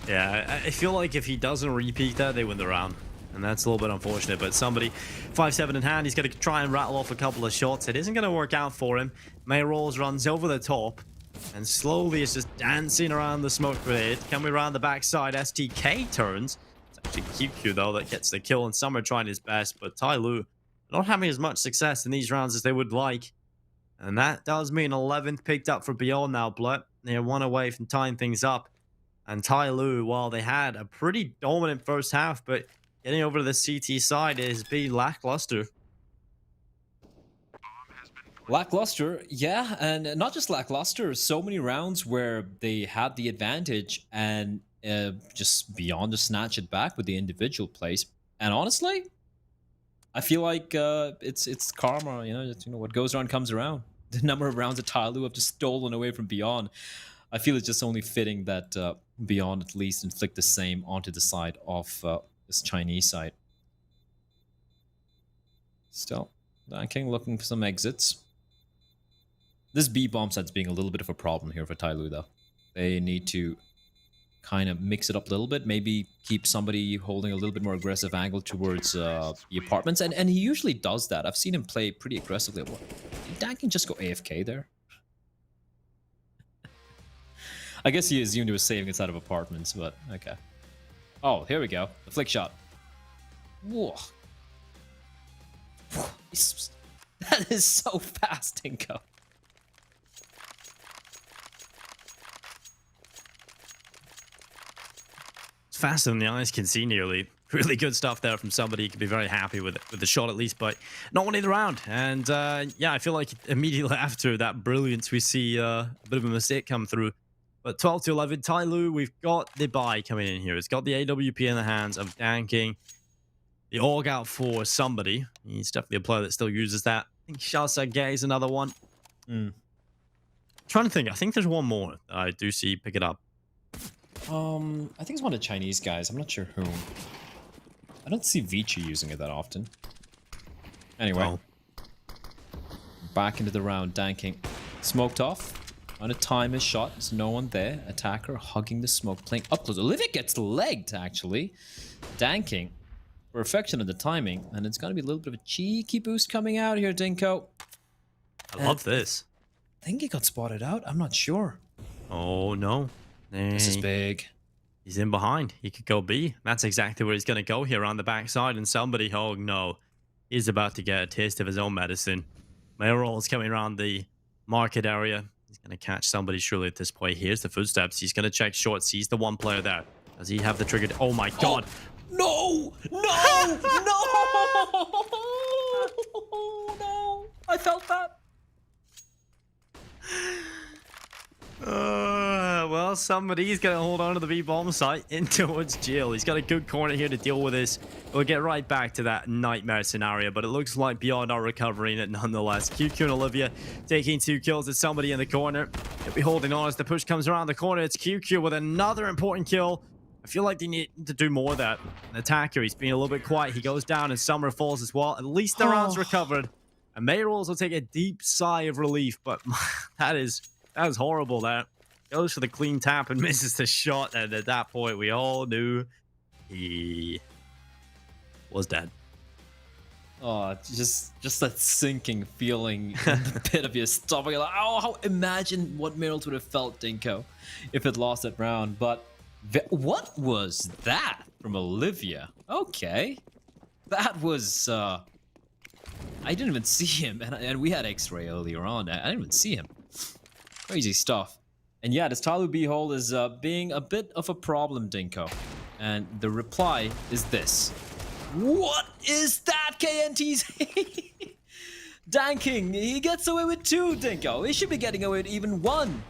Yeah, I feel like if he doesn't re-peek that, they win the round. And that's a little bit unfortunate, but somebody 5-7 in hand, he's going to try and rattle off a couple of shots. It isn't going to work out for him. May Rolls runs over the top and slowly is just dancing around the smoke grenade. Coming around the backside, STK turns. It's actually QQ though that gets the kill, and Summer trying his best, but TYLOO not having as much success in these rounds as they would like. And that does mean 11th picked up for Beyond now, Blut. They're 1 away from tying things up. And TYLOO, while they had a pretty dominant first half, but getting over to the CT side has been lackluster. Lackluster, yeah, and not just lackluster. So many rounds where they had the advantage and just Beyond to snatch it back with the individual plays. And honestly, I feel like it's karma, just, what goes around comes around. The number of rounds that TYLOO have just stolen away from Beyond, I feel it's just only fitting that Beyond at least inflict the same onto the side of this Chinese side. Still, Dan King looking for some exits. This B bomb set's being a little bit of a problem here for TYLOO, though. They need to kind of mix it up a little bit, maybe keep somebody holding a little bit more aggressive angle towards the apartments, and he usually does that. I've seen him play pretty aggressively. Did Dan King just go AFK there? I guess he assumed he was saving inside of apartments, but okay. Oh, here we go. The flick shot. Whoa. That is so fast, Dinko. Faster than the eyes can see nearly. Really good stuff there from somebody. You could be very happy with the shot at least, but not winning the round. And yeah, I feel like immediately after that brilliance, we see a bit of a mistake come through. But 12-11, TYLOO, we've got the buy coming in here. It's got the AWP in the hands of Dan King. The AUG out for somebody. He's definitely a player that still uses that. I think Shasage is another one. Trying to think. I think there's one more that I do see pick it up. I think it's one of the Chinese guys. I'm not sure who. I don't see Vici using it that often. Anyway. Back into the round. Dan King smoked off. On a time his shot. There's no one there. Attacker hugging the smoke, playing up close. Olivia gets legged, actually. Dan King. Perfection of the timing. And it's going to be a little bit of a cheeky boost coming out here, Dinko. I love this. I think he got spotted out. I'm not sure. Oh, no. This is big. He's in behind. He could go B. That's exactly where he's going to go here on the backside. And somebody, oh no, he's about to get a taste of his own medicine. Mayoral is coming around the market area. He's going to catch somebody surely at this point. Here's the footsteps. He's going to check short. Sees the one player there. Does he have the trigger? Oh my God. No! No! No! No! I felt that. Well, somebody's going to hold on to the B-bomb site in towards Jill. He's got a good corner here to deal with this. We'll get right back to that nightmare scenario, but it looks like Beyond are recovering it nonetheless. QQ and Olivia taking 2 kills at somebody in the corner. They'll be holding on as the push comes around the corner. It's QQ with another important kill. I feel like they need to do more of that. An attacker, he's being a little bit quiet. He goes down and Summer falls as well. At least the round's recovered. And Mayrolls will take a deep sigh of relief, but that is horrible, that. goes for the clean tap and misses the shot. And at that point, we all knew he was dead. Oh, just that sinking feeling in the pit of your stomach. You're like, oh, imagine what Meryl's would have felt, Dinko, if it lost that round. But what was that from Olivia? Okay, that was. I didn't even see him, and we had X-ray earlier on. I didn't even see him. Crazy stuff. And yeah, this TYLOO beehole is being a bit of a problem, Dinko. And the reply is this. What is that, KNTZ? Danking, he gets away with 2, Dinko. He should be getting away with even 1.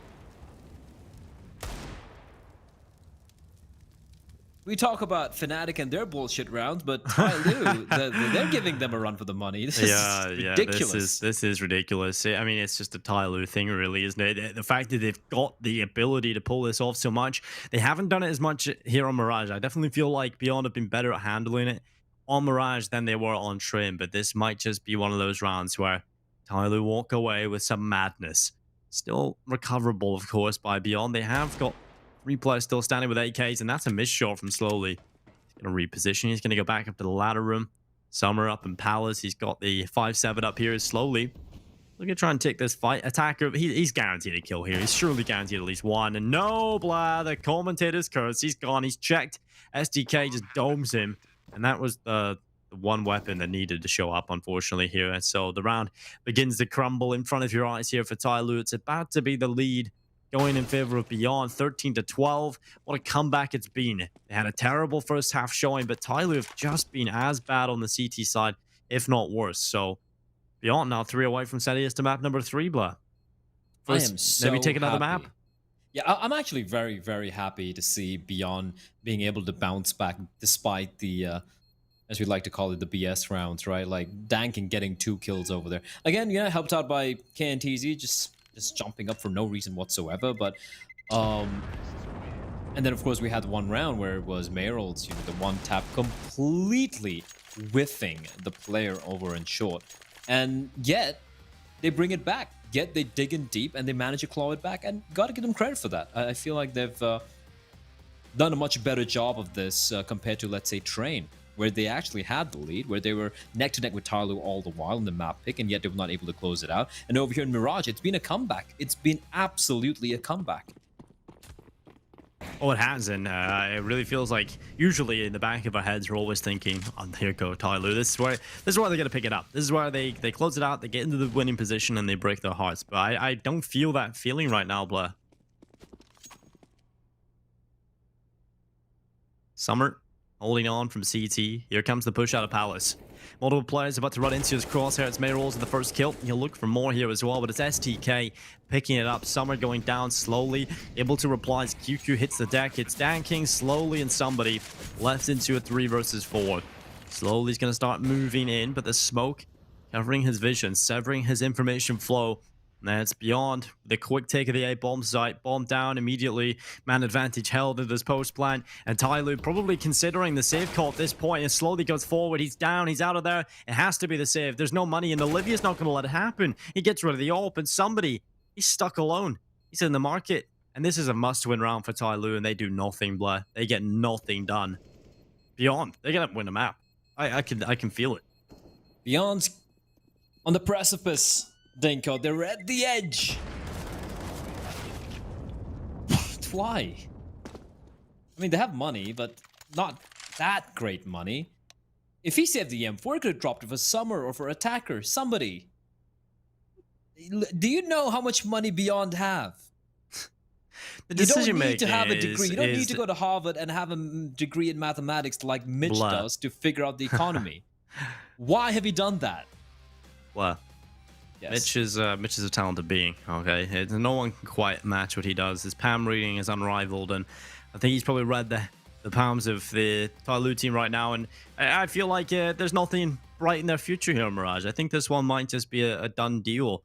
We talk about Fnatic and their bullshit rounds, but TYLOO, they're giving them a run for the money. This is ridiculous. This is ridiculous. I mean, it's just a TYLOO thing, really, isn't it? The fact that they've got the ability to pull this off so much, they haven't done it as much here on Mirage. I definitely feel like Beyond have been better at handling it on Mirage than they were on Trim, but this might just be one of those rounds where TYLOO walk away with some madness. Still recoverable, of course, by Beyond. They have got 3 players still standing with AKs, and that's a missed shot from Slowly. He's going to reposition. He's going to go back up to the ladder room. Summer up in Palace. He's got the 5-7 up here Slowly. Look at try and take this fight. Attacker, he's guaranteed a kill here. He's surely guaranteed at least 1. And no, blah, the commentator's curse. He's gone. He's checked. SDK just domes him. And that was the one weapon that needed to show up, unfortunately, here. And so the round begins to crumble in front of your eyes here for TYLOO. It's about to be the lead going in favor of Beyond, 13-12. What a comeback it's been. They had a terrible first half showing, but TYLOO have just been as bad on the CT side, if not worse. So Beyond now 3 away from setting us to map number 3, blah. First, I am so maybe take another happy. map. Yeah, I'm actually very, very happy to see Beyond being able to bounce back despite the, as we like to call it, the BS rounds, right? Like Danking getting 2 kills over there. Again, yeah, helped out by KNTZ, just jumping up for no reason whatsoever. But, and then of course we had 1 round where it was Meryl's, the 1 tap completely whiffing the player over in short, and yet they bring it back. Yet they dig in deep and they manage to claw it back, and got to give them credit for that. I feel like they've done a much better job of this compared to, let's say, Train, where they actually had the lead, where they were neck to neck with TYLOO all the while in the map pick, and yet they were not able to close it out. And over here in Mirage, it's been a comeback. It's been absolutely a comeback. Oh, it has, and it really feels like usually in the back of our heads we're always thinking, "Oh, here go TYLOO. This is where they're going to pick it up. This is where they close it out, they get into the winning position, and they break their hearts." But I don't feel that feeling right now, Blair. Summer holding on from CT. Here comes the push out of Palace. Multiple players about to run into his crosshair. It's Mayrolls with the first kill. He'll look for more here as well, but it's STK picking it up. Summer going down slowly, able to reply as QQ hits the deck. It's Danking slowly, and somebody left into a 3 versus 4. Slowly he's going to start moving in, but the smoke covering his vision, severing his information flow. That's Beyond the quick take of the A bomb site. Bomb down immediately. Man advantage held in this post plan. And TYLOO probably considering the save call at this point. And slowly goes forward. He's down. He's out of there. It has to be the save. There's no money. And Olivia's not going to let it happen. He gets rid of the AWP. And somebody, he's stuck alone. He's in the market. And this is a must-win round for TYLOO. And they do nothing, Blair. They get nothing done. Beyond, they're going to win the map. I can feel it. Beyond's on the precipice. Dinko, they're at the edge. Why? I mean, they have money, but not that great money. If he saved the M4, he could have dropped it for Summer or for Attacker. Somebody. Do you know how much money Beyond have? The decision you don't need to have a making degree. You don't need to go to Harvard and have a degree in mathematics like Mitch does to figure out the economy. Why have you done that? Well, yes. Mitch is a talented being. Okay, no one can quite match what he does. His palm reading is unrivaled, and I think he's probably read the palms of the TYLOO team right now. And I feel like there's nothing bright in their future here, Mirage. I think this one might just be a done deal,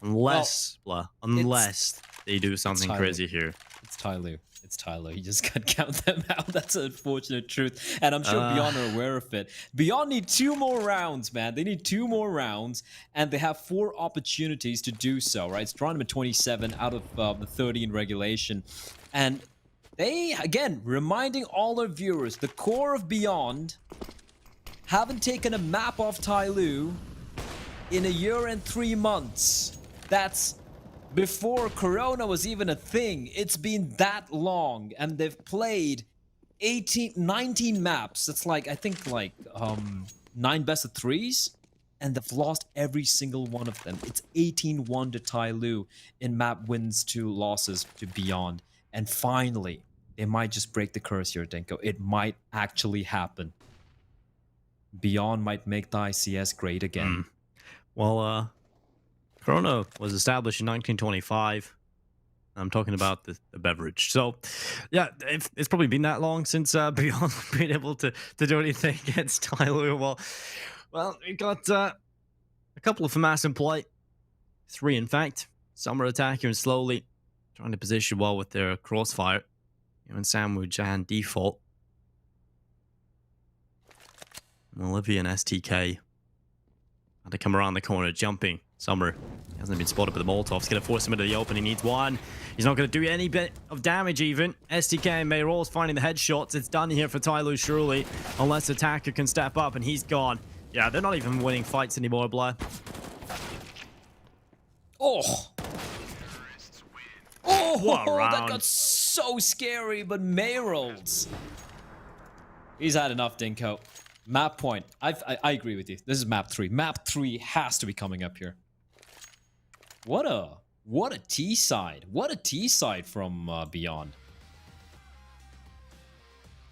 unless they do something crazy here. It's TYLOO. It's Tyler. You just can't count them out. That's an unfortunate truth. And I'm sure Uh, Beyond are aware of it. Beyond need 2 more rounds, man. They need 2 more rounds, and they have 4 opportunities to do so, right? It's drawn them at 27 out of the 30 in regulation. And they, again, reminding all our viewers, the core of Beyond haven't taken a map off TYLOO in a year and 3 months. That's before Corona was even a thing. It's been that long, and they've played 19 maps. That's like, I think, like 9 best of threes, and they've lost every single one of them. It's 18-1 to TYLOO in map wins to losses to Beyond. And finally, they might just break the curse here, Denko. It might actually happen. Beyond might make the ICS great again. well, Corona was established in 1925. I'm talking about the beverage. So, yeah, it's probably been that long since Beyond been able to do anything against Tyler. Well, we got a couple of FAMAS in play. 3, in fact. Some are attacking slowly, trying to position well with their crossfire. And Sandwich and default. Olivia and STK had to come around the corner, jumping. Summer hasn't been spotted, but the Molotov's going to force him into the open. He needs one. He's not going to do any bit of damage even. STK and Mayrol's finding the headshots. It's done here for TYLOO, surely, unless Attacker can step up, and he's gone. Yeah, they're not even winning fights anymore, Blair. Oh! What a Oh, that round. got so scary, but Mayrolds. He's had enough, Dinko. Map point. I agree with you. This is map 3. Map 3 has to be coming up here. What a T side. What a T side from Beyond.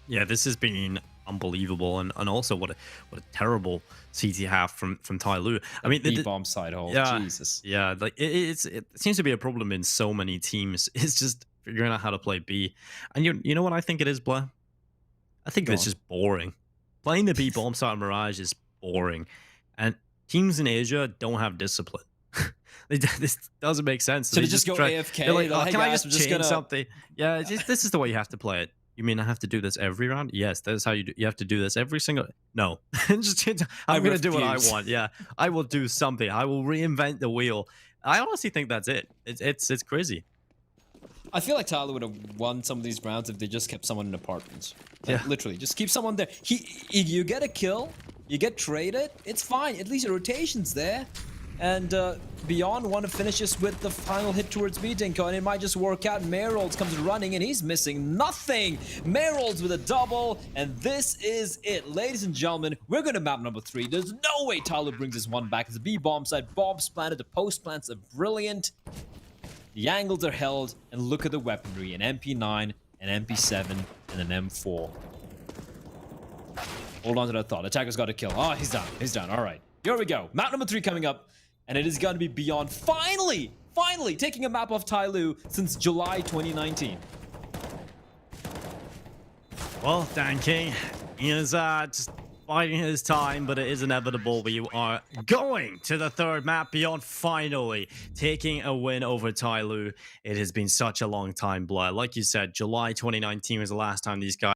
Yeah, this has been unbelievable, and also what a terrible CT half from TYLOO. I mean, the bomb side hole. yeah, Jesus. Yeah, like it seems to be a problem in so many teams. It's just figuring out how to play B. And you know what I think it is, Blair? I think it's just boring. Playing the B bomb side Mirage is boring, and teams in Asia don't have discipline. This doesn't make sense. So they just go AFK. They're like, oh, hey can I guys, just change something? Yeah, this is the way you have to play it. You mean I have to do this every round? Yes, that's how you do. You have to do this every single. No, I'm going to do what I want. Yeah, I will do something. I will reinvent the wheel. I honestly think that's it. It's crazy. I feel like Tyler would have won some of these rounds if they just kept someone in apartments. Like, Yeah, literally, just keep someone there. You get a kill, you get traded, it's fine. At least your rotation's there. And Beyond want to finish this with the final hit towards me, Dinko, and it might just work out. Mayrolds comes running, and he's missing nothing. Mayrolds with a double, and this is it. Ladies and gentlemen, we're going to map number 3. There's no way Tyler brings this one back. It's a B-bomb side. Bombs planted. The post plants are brilliant. The angles are held, and look at the weaponry. An MP9, an MP7, and an M4. Hold on to that thought. Attacker's got to kill. Oh, he's done. He's done. All right. Here we go. Map number 3 coming up. And it is going to be Beyond. Finally taking a map off TYLOO since July 2019. well, Dan King is just biding his time, but it is inevitable. We are going to the 3rd map, Beyond, finally taking a win over TYLOO. It has been such a long time, Blair. Like you said, July 2019 was the last time these guys